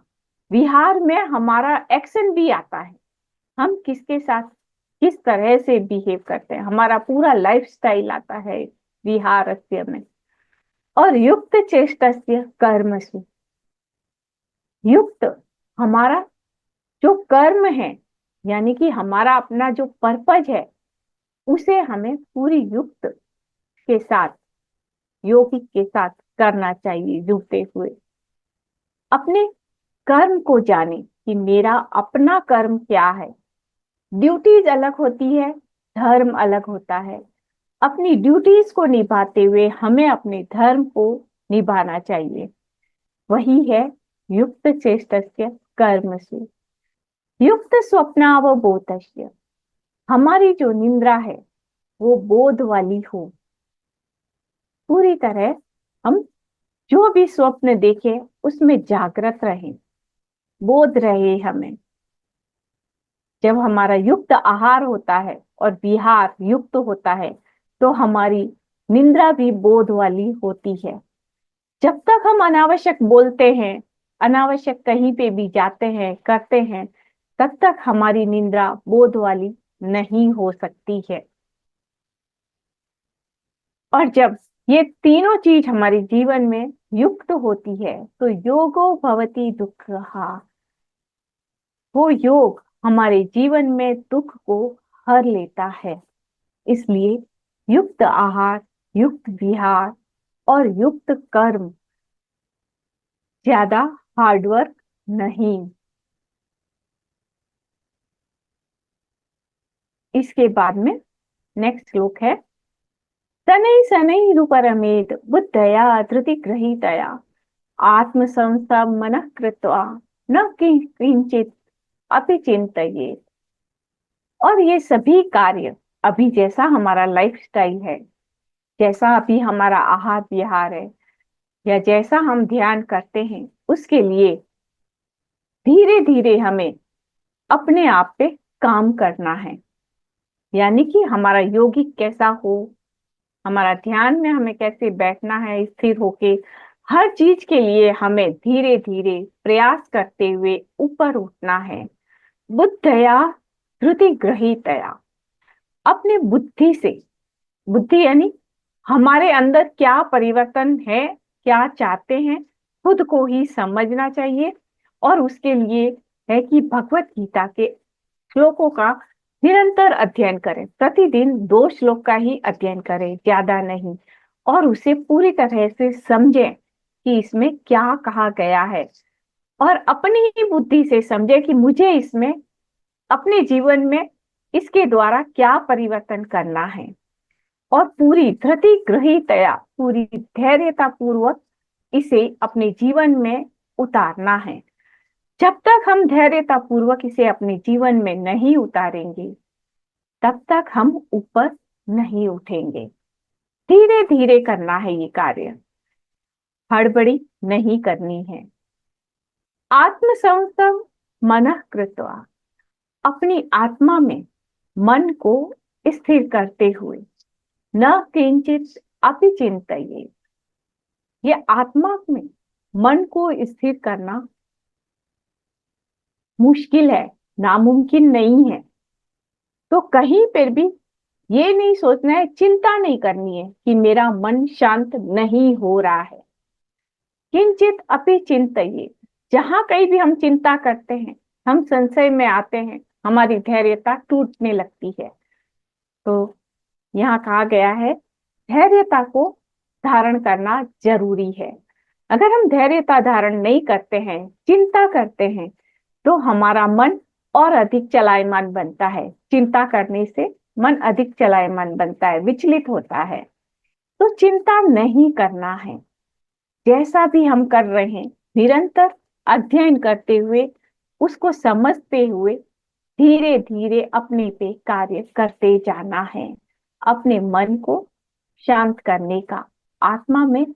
विहार में हमारा एक्शन भी आता है, हम किसके साथ किस तरह से बिहेव करते हैं, हमारा पूरा लाइफ स्टाइल आता है विहारस्य में। और युक्त चेष्टस्य कर्मसु, युक्त हमारा जो कर्म है, यानी कि हमारा अपना जो पर्पज है, उसे हमें पूरी युक्त के साथ, यौगिक के साथ करना चाहिए, जुड़ते हुए। अपने कर्म को जाने कि मेरा अपना कर्म क्या है। ड्यूटीज अलग होती है, धर्म अलग होता है। अपनी ड्यूटीज को निभाते हुए हमें अपने धर्म को निभाना चाहिए। वही है युक्त चेष्टस्य कर्मसु युक्त स्वप्नावबोधस्य। हमारी जो निद्रा है वो बोध वाली हो, पूरी तरह हम जो भी स्वप्न देखें उसमें जागृत रहें, बोध रहे हमें। जब हमारा युक्त आहार होता है और विहार युक्त होता है तो हमारी निद्रा भी बोध वाली होती है। जब तक हम अनावश्यक बोलते हैं, अनावश्यक कहीं पे भी जाते हैं, करते हैं, तब तक हमारी निद्रा बोध वाली नहीं हो सकती है। और जब ये तीनों चीज हमारे जीवन में युक्त होती है तो योगो भवति दुःखः, वो योग हमारे जीवन में दुख को हर लेता है। इसलिए युक्त आहार, युक्त विहार और युक्त कर्म, ज्यादा हार्डवर्क नहीं। इसके बाद में नेक्स्ट श्लोक है, शनै शनै रूपरमेद बुद्धया धृति ग्रहीतया आत्म संस्थम मनः कृत्वा न किंचित अपि चिंतयेत्। और ये सभी कार्य अभी जैसा हमारा लाइफस्टाइल है, जैसा अभी हमारा आहार विहार है, या जैसा हम ध्यान करते हैं, उसके लिए धीरे धीरे हमें अपने आप पे काम करना है। यानी कि हमारा योगिक कैसा हो, हमारा ध्यान में हमें कैसे बैठना है स्थिर होके, हर चीज के लिए हमें धीरे धीरे प्रयास करते हुए ऊपर उठना है। बुद्धया धृति ग्रहीतया, अपने बुद्धि से, बुद्धि यानी हमारे अंदर क्या परिवर्तन है, क्या चाहते हैं, खुद को ही समझना चाहिए। और उसके लिए है कि भगवत गीता के श्लोकों का निरंतर अध्ययन करें, प्रतिदिन 2 श्लोक का ही अध्ययन करें, ज्यादा नहीं, और उसे पूरी तरह से समझें कि इसमें क्या कहा गया है, और अपनी ही बुद्धि से समझें कि मुझे इसमें अपने जीवन में इसके द्वारा क्या परिवर्तन करना है। और पूरी धृति गृहीतया, पूरी धैर्यता पूर्वक इसे अपने जीवन में उतारना है। जब तक हम धैर्यता पूर्वक इसे अपने जीवन में नहीं उतारेंगे तब तक हम ऊपर नहीं उठेंगे। धीरे धीरे करना है ये कार्य, हड़बड़ी नहीं करनी है। आत्म संयम मनः कृत्वा, अपनी आत्मा में मन को स्थिर करते हुए, न किंचित अपि चिंतयेत्, ये आत्मा में मन को स्थिर करना मुश्किल है, नामुमकिन नहीं है। तो कहीं पर भी ये नहीं सोचना है, चिंता नहीं करनी है कि मेरा मन शांत नहीं हो रहा है। किंचित अपि चिंतयेत्, जहां कहीं भी हम चिंता करते हैं, हम संशय में आते हैं, हमारी धैर्यता टूटने लगती है। तो यहाँ कहा गया है धैर्यता को धारण करना जरूरी है। अगर हम धैर्यता धारण नहीं करते हैं, चिंता करते हैं, तो हमारा मन और अधिक चलायमान बनता है। चिंता करने से मन अधिक चलायमान बनता है, विचलित होता है। तो चिंता नहीं करना है। जैसा भी हम कर रहे हैं, निरंतर अध्ययन करते हुए, उसको समझते हुए, धीरे धीरे अपने पे कार्य करते जाना है। अपने मन को शांत करने का, आत्मा में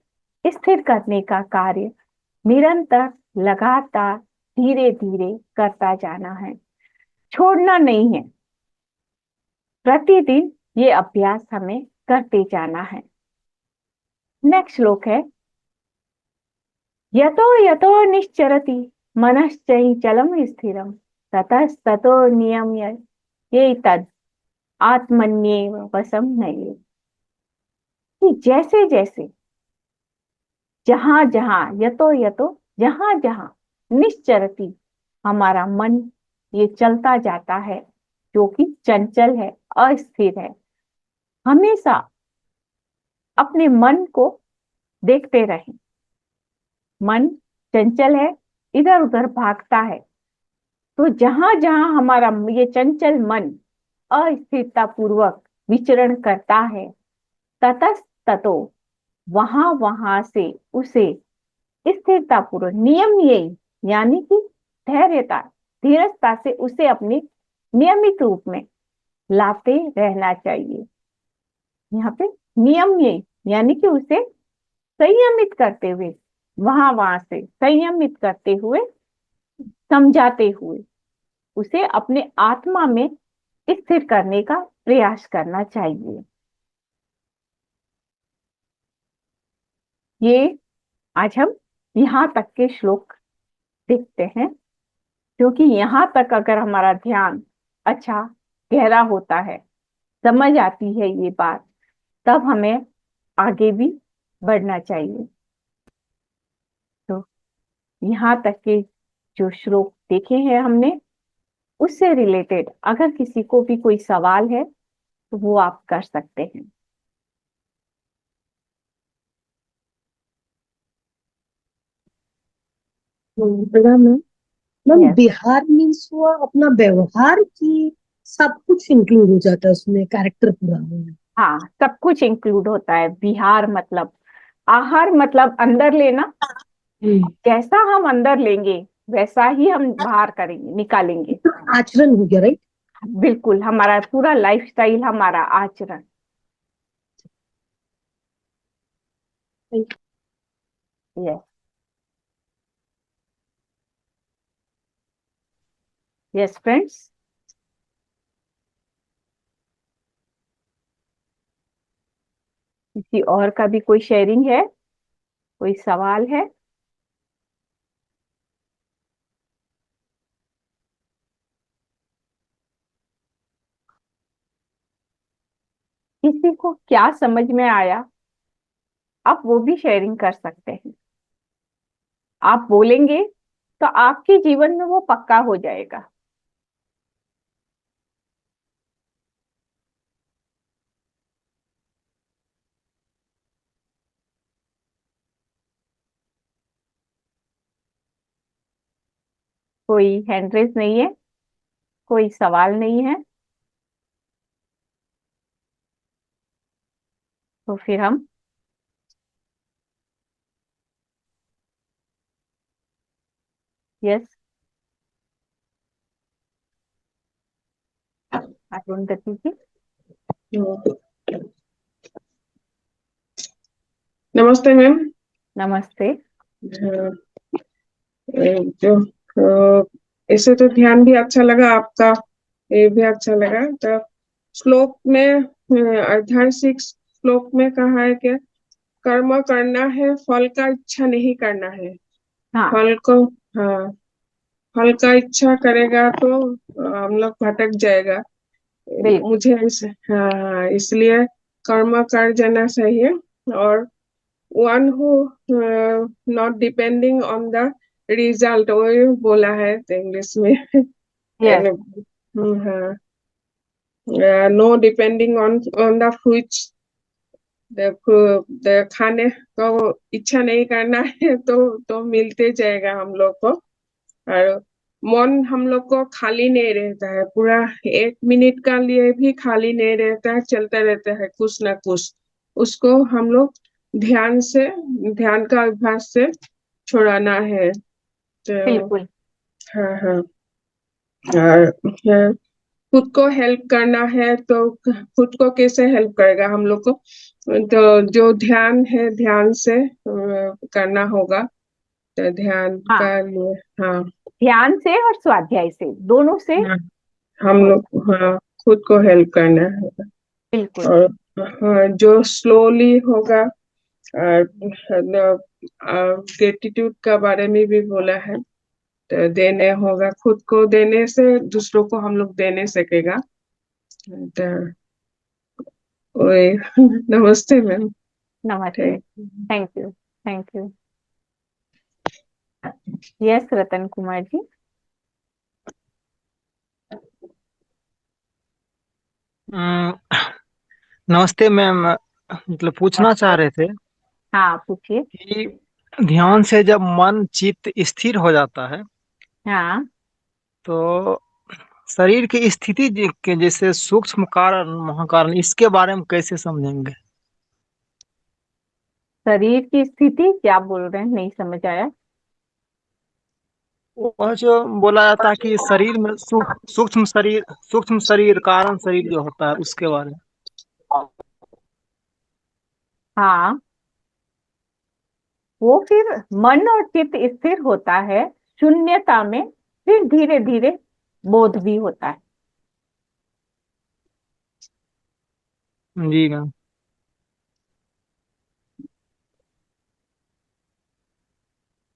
स्थिर करने का कार्य निरंतर लगातार धीरे धीरे करता जाना है, छोड़ना नहीं है। प्रतिदिन ये अभ्यास हमें करते जाना है। नेक्स्ट श्लोक है, यतो यतो निश्चरति मनश्चंचलं स्थिरं ततस्ततो नियम्य ये तद आत्मन्येव वशं नयेत्। कि जैसे जैसे, जहां जहां, यतो यतो, जहां जहां, निश्चरति, हमारा मन ये चलता जाता है, जो कि चंचल है, अस्थिर है, हमेशा अपने मन को देखते रहें। मन चंचल है, इधर उधर भागता है, तो जहां जहां हमारा ये चंचल मन अस्थिरता पूर्वक विचरण करता है, ततस ततो, वहां वहां से उसे स्थिरता पूर्वक, नियम यही यानी कि धैर्यता धीरजता से उसे अपने नियमित रूप में लाते रहना चाहिए। यहाँ पे नियम यही यानी कि उसे संयमित करते हुए, वहां वहां से संयमित करते हुए, समझाते हुए उसे अपने आत्मा में स्थिर करने का प्रयास करना चाहिए। ये आज हम यहाँ तक के श्लोक देखते हैं, क्योंकि यहाँ तक अगर हमारा ध्यान अच्छा गहरा होता है, समझ आती है ये बात, तब हमें आगे भी बढ़ना चाहिए। तो यहाँ तक के जो श्लोक देखे हैं हमने, उससे रिलेटेड अगर किसी को भी कोई सवाल है तो वो आप कर सकते हैं। प्रणाम ma'am. Ma'am yes. Bihar means वो अपना व्यवहार की सब कुछ इंक्लूड हो जाता है उसमें, कैरेक्टर पूरा होना। हाँ, सब कुछ इंक्लूड होता है। बिहार मतलब आहार, मतलब अंदर लेना। हम्म। जैसा हम अंदर लेंगे वैसा ही हम बाहर करेंगे, निकालेंगे। आचरण हो गया, राइट? बिल्कुल, हमारा पूरा लाइफस्टाइल, हमारा आचरण। यस। Yes friends. किसी और का भी कोई शेयरिंग है, कोई सवाल है? किसी को क्या समझ में आया, आप वो भी शेयरिंग कर सकते हैं। आप बोलेंगे तो आपके जीवन में वो पक्का हो जाएगा। कोई हैंड रेज नहीं है, कोई सवाल नहीं है, तो फिर हम यस अरुंधति जी। नमस्ते मैम। नमस्ते। जो ऐसे तो ध्यान भी अच्छा लगा आपका, ये भी अच्छा लगा। तो श्लोक में अध्याय 6 श्लोक में कहा है कि कर्म करना है, फल का इच्छा नहीं करना है। हाँ, फल को, हाँ, फल का इच्छा करेगा तो हम लोग भटक जाएगा। बिल्कुल। हाँ, इसलिए कर्म कर जाना चाहिए। और one who not depending on the result, वो बोला है इंग्लिश में। यस। हाँ, know depending on the fruits. खाने को इच्छा नहीं करना है तो मिलते जाएगा हम लोग को। और मन हम लोग को खाली नहीं रहता है, पूरा 1 मिनट का लिए भी खाली नहीं रहता है, चलता रहता है कुछ ना कुछ। उसको हम लोग ध्यान का अभ्यास से छुड़ाना है। तो बिल्कुल। हाँ हाँ। और खुद को हेल्प करना है तो खुद को कैसे हेल्प करेगा हम लोग को? तो जो ध्यान है, ध्यान से करना होगा। तो ध्यान हाँ, का लिए, हाँ ध्यान से और स्वाध्याय से, दोनों से हाँ, हम होता। लोग, हाँ, खुद को हेल्प करना है। बिल्कुल। और हाँ, जो स्लोली होगा। और ग्रेटिट्यूड का बारे में भी बोला है। तो देने होगा, खुद को देने से दूसरों को हम लोग देने सकेगा। तो वही। नमस्ते मैम। नमस्ते। Thank thank you. Thank you. Yes Ratan Kumar ji. Um, नमस्ते मैम। मतलब पूछना चाह नमस्ते। रहे थे हाँ, पूछिए। कि ध्यान से जब मन चित्त स्थिर हो जाता है हाँ। तो शरीर की स्थिति के जैसे सूक्ष्म कारण महाकारण, इसके बारे में कैसे समझेंगे? शरीर की स्थिति क्या बोल रहे हैं, नहीं समझ आया। वह जो बोला जाता है कि शरीर में सूक्ष्म शरीर कारण शरीर जो होता है उसके बारे में। हाँ, वो फिर मन और चित्त स्थिर होता है शून्यता में, फिर धीरे धीरे बोध भी होता है। जी मैम।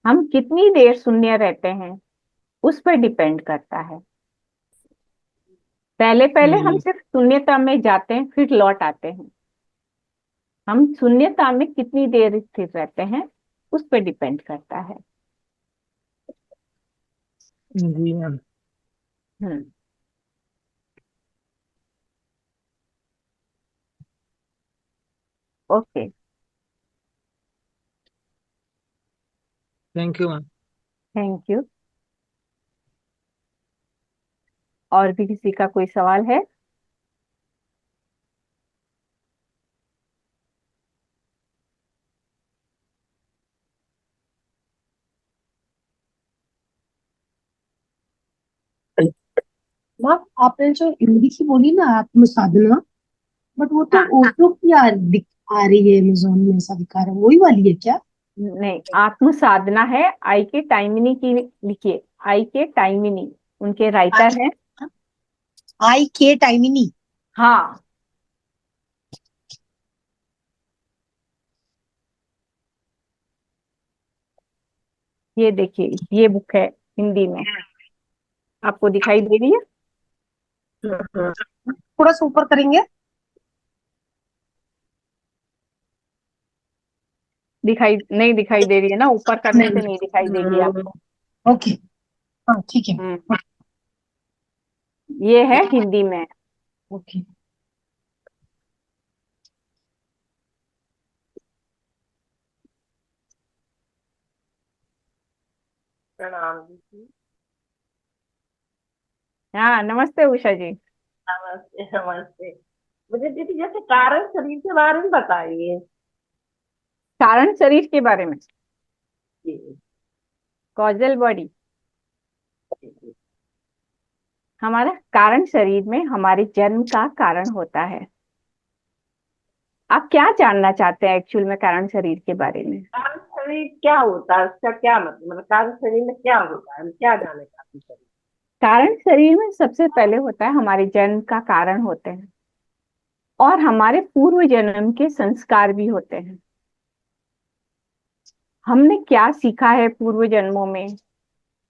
हम कितनी देर शून्य रहते हैं उस पर डिपेंड करता है। पहले पहले हम जी। सिर्फ शून्यता में जाते हैं, फिर लौट आते हैं। हम शून्यता में कितनी देर स्थिर रहते हैं उस पर डिपेंड करता है। जी ma'am. Hmm. Okay. Thank you ma'am. Thank you. और भी किसी का कोई सवाल है? मैम आपने जो हिंदी की बोली ना आत्म साधना, बट वो तो हाँ, ओशो की आ रही है अमेजोन में, ऐसा दिखा रहा है, वही वाली है क्या? नहीं, आत्म साधना है। आई के टाइमिनी की लिखिए। आई के टाइमिनी उनके राइटर हैं। आई के टाइमिनी। हाँ, ये देखिए, ये बुक है हिंदी में। आपको दिखाई दे रही है? थोड़ा सा ऊपर करेंगे? दिखाई नहीं दिखाई दे रही है ना, ऊपर करने से नहीं। नहीं दिखाई देगी आपको। ओके। हाँ ठीक है। हम्म। ये है हिंदी में। ओके। प्रणाम दीदी। हाँ, नमस्ते उषा जी। नमस्ते नमस्ते। मुझे दीदी जैसे कारण शरीर के बारे में बताइए। कारण शरीर के बारे में। जी कॉजल बॉडी। जी जी। हमारा कारण शरीर में हमारे जन्म का कारण होता है। आप क्या जानना चाहते हैं एक्चुअल में कारण शरीर के बारे में? कारण शरीर क्या होता है, उसका क्या मतलब कारण शरीर में क्या होता है, हम क्या जाने कारण शरीर। कारण शरीर में सबसे पहले होता है हमारे जन्म का कारण होते हैं, और हमारे पूर्व जन्म के संस्कार भी होते हैं। हमने क्या सीखा है पूर्व जन्मों में,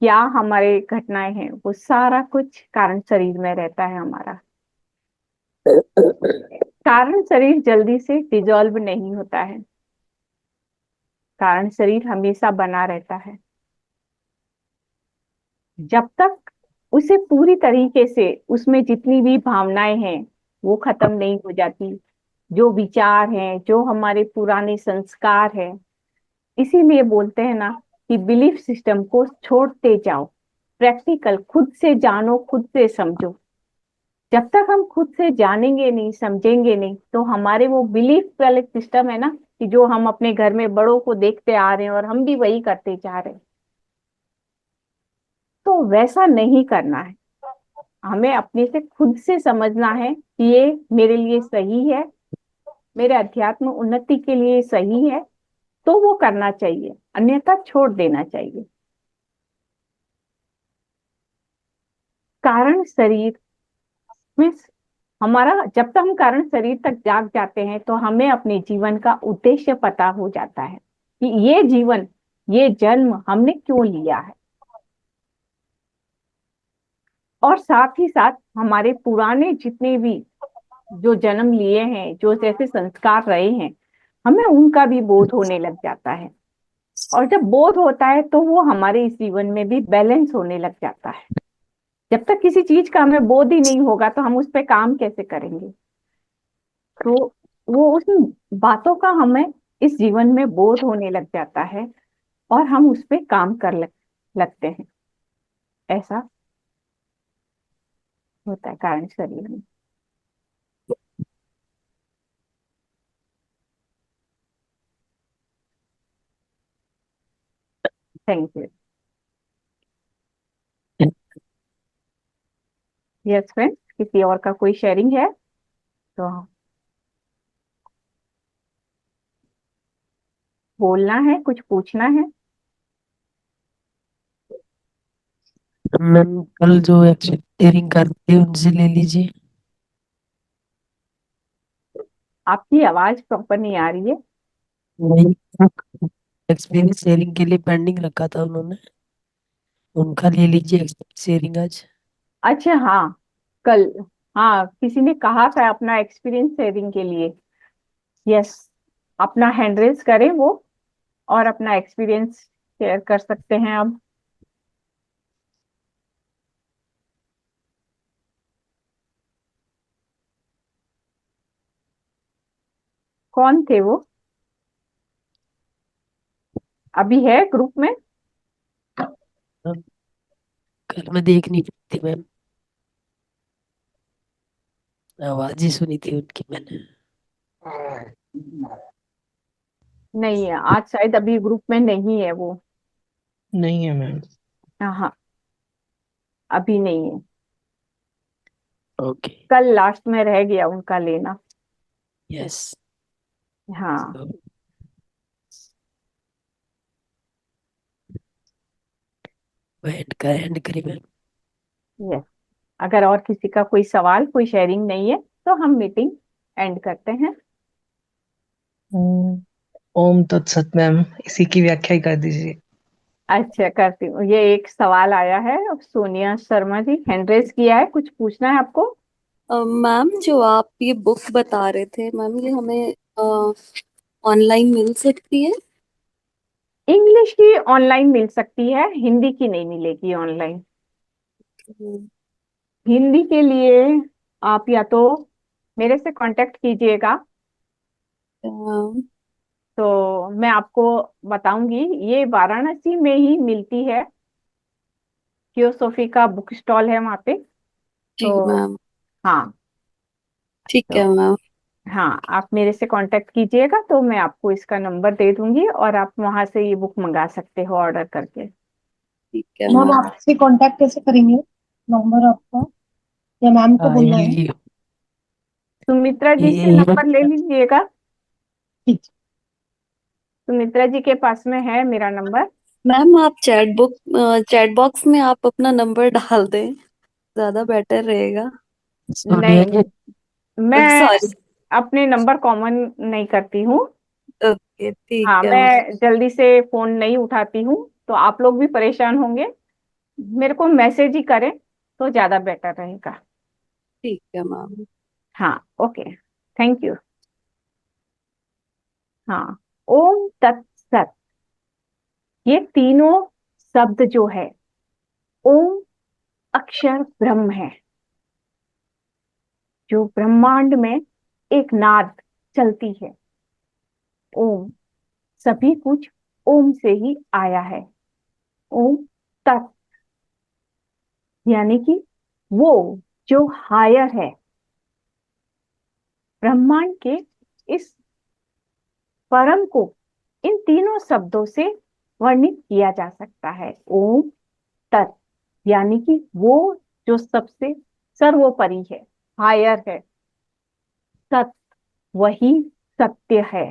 क्या हमारे घटनाएं हैं, वो सारा कुछ कारण शरीर में रहता है हमारा। कारण शरीर जल्दी से डिजॉल्व नहीं होता है। कारण शरीर हमेशा बना रहता है जब तक उसे पूरी तरीके से, उसमें जितनी भी भावनाएं हैं वो खत्म नहीं हो जाती, जो विचार हैं, जो हमारे पुराने संस्कार हैं। इसीलिए बोलते हैं ना कि बिलीफ सिस्टम को छोड़ते जाओ, प्रैक्टिकल खुद से जानो, खुद से समझो। जब तक हम खुद से जानेंगे नहीं, समझेंगे नहीं, तो हमारे वो बिलीफ वाले सिस्टम है ना, कि जो हम अपने घर में बड़ों को देखते आ रहे हैं और हम भी वही करते जा रहे हैं, तो वैसा नहीं करना है। हमें अपने से खुद से समझना है कि ये मेरे लिए सही है, मेरे अध्यात्म उन्नति के लिए सही है, तो वो करना चाहिए, अन्यथा छोड़ देना चाहिए। कारण शरीर में हमारा, जब तक हम कारण शरीर तक जाग जाते हैं तो हमें अपने जीवन का उद्देश्य पता हो जाता है कि ये जीवन, ये जन्म हमने क्यों लिया है। और साथ ही साथ हमारे पुराने जितने भी जो जन्म लिए हैं, जो जैसे संस्कार रहे हैं, हमें उनका भी बोध होने लग जाता है। और जब बोध होता है तो वो हमारे इस जीवन में भी बैलेंस होने लग जाता है। जब तक किसी चीज का हमें बोध ही नहीं होगा तो हम उस पर काम कैसे करेंगे? तो वो उस बातों का हमें इस जीवन में बोध होने लग जाता है, और हम उस पे काम लगते हैं। ऐसा होता है कारण शरीर में। Thank you. यस फ्रेंड्स, किसी और का कोई शेयरिंग है तो बोलना है, कुछ पूछना है। मैम कल जो एक्सपेरिंग करते हैं उनसे ले लीजिए। आपकी आवाज प्रॉपर नहीं आ रही है। नहीं, एक्सपीरियंस शेयरिंग के लिए पेंडिंग रखा था उन्होंने, उनका ले लीजिए एक्सपीरियंस शेयरिंग आज। अच्छा हाँ, कल, हाँ किसी ने कहा था अपना एक्सपीरियंस शेयरिंग के लिए। यस, अपना हैंड रेज करें वो, और अपना एक्सपीरियंस शेयर कर सकते हैं अब। कौन थे वो? अभी है ग्रुप में? कल मैं देख नहीं पाती मैम, आवाज ही सुनी थी उनकी मैंने। नहीं है आज, शायद अभी ग्रुप में नहीं है वो। नहीं है मैम। हाँ, अभी नहीं है। ओके। कल लास्ट में रह गया उनका लेना। यस। हाँ। एंड करी मैम। यस, अगर और किसी का कोई सवाल, कोई शेयरिंग नहीं है तो हम मीटिंग एंड करते हैं। ओम तत्सत मैम, इसी की व्याख्या ही कर दीजिए। अच्छा, करती हूँ। ये एक सवाल आया है, अब सोनिया शर्मा जी हैंड रेज किया है, कुछ पूछना है आपको? मैम जो आप ये बुक बता रहे थे मैम, ये हमें ऑनलाइन मिल सकती है? इंग्लिश की ऑनलाइन मिल सकती है, हिंदी की नहीं मिलेगी ऑनलाइन। हम्म, हिंदी के लिए आप या तो मेरे से कांटेक्ट कीजिएगा, अ, तो मैं आपको बताऊंगी। ये वाराणसी में ही मिलती है, थियोसॉफी का बुक स्टॉल है वहाँ पे। जी तो मैम, हाँ, ठीक तो है मैम। हाँ, आप मेरे से कांटेक्ट कीजिएगा तो मैं आपको इसका नंबर दे दूंगी, और आप वहां से ये बुक मंगा सकते हो ऑर्डर करके। ठीक है मैम मैम। आपसे कांटेक्ट कैसे करेंगे? नंबर आपका या मैम को हाँ बोलना है? सुमित्रा जी से ये नंबर ले लीजिएगा। ठीक। सुमित्रा जी के पास में है मेरा नंबर। मैम आप चैट बॉक्स में आप अपना नंबर डाल दें, ज्यादा बेटर रहेगा। सोनिया नहीं, जी। मैं सॉरी। अपने नंबर कॉमन नहीं करती हूँ। ओके ठीक हाँ, है मैम। मैं जल्दी से फोन नहीं उठाती हूँ, तो आप लोग भी परेशान होंगे। मेरे को मैसेज ही करें तो ज्यादा बेटर रहेगा। ठीक है मैम। हाँ, ओके, थैंक यू। हाँ, ओम तत्सत, ये तीनों शब्द जो है, ओम अक्षर ब्रह्म है, जो ब्रह्मांड में एक नाद चलती है। ओम, सभी कुछ ओम से ही आया है। ओम तत्, यानी कि वो जो हायर है। ब्रह्मांड के इस परम को इन तीनों शब्दों से वर्णित किया जा सकता है। ओम तत्, यानी कि वो जो सबसे सर्वोपरि है, हायर है। सत, वही सत्य है।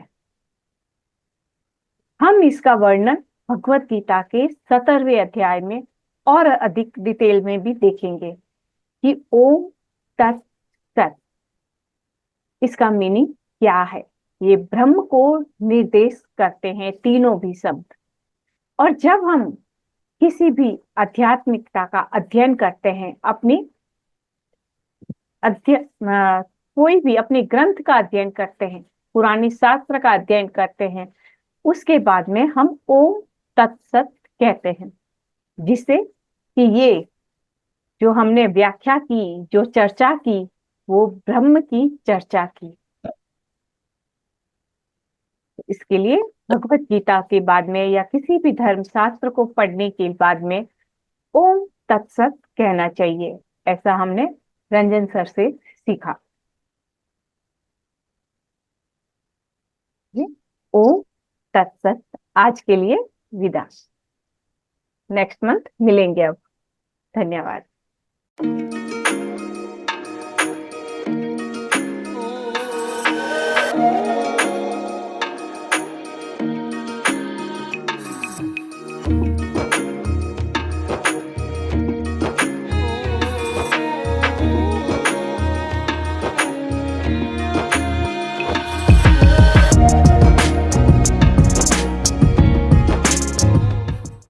हम इसका वर्णन भगवत गीता के 17वें अध्याय में और अधिक डिटेल में भी देखेंगे कि ओम तत् सत, इसका मीनिंग क्या है। ये ब्रह्म को निर्देश करते हैं तीनों भी शब्द। और जब हम किसी भी आध्यात्मिकता का अध्ययन करते हैं, अपनी कोई भी अपने ग्रंथ का अध्ययन करते हैं, पुरानी शास्त्र का अध्ययन करते हैं, उसके बाद में हम ओम तत्सत कहते हैं, जिससे कि ये जो हमने व्याख्या की, जो चर्चा की, वो ब्रह्म की चर्चा की। इसके लिए भगवत गीता के बाद में या किसी भी धर्म शास्त्र को पढ़ने के बाद में ओम तत्सत कहना चाहिए। ऐसा हमने रंजन सर से सीखा। जी, ओम तत्सत। आज के लिए विदा। नेक्स्ट मंथ मिलेंगे अब। धन्यवाद।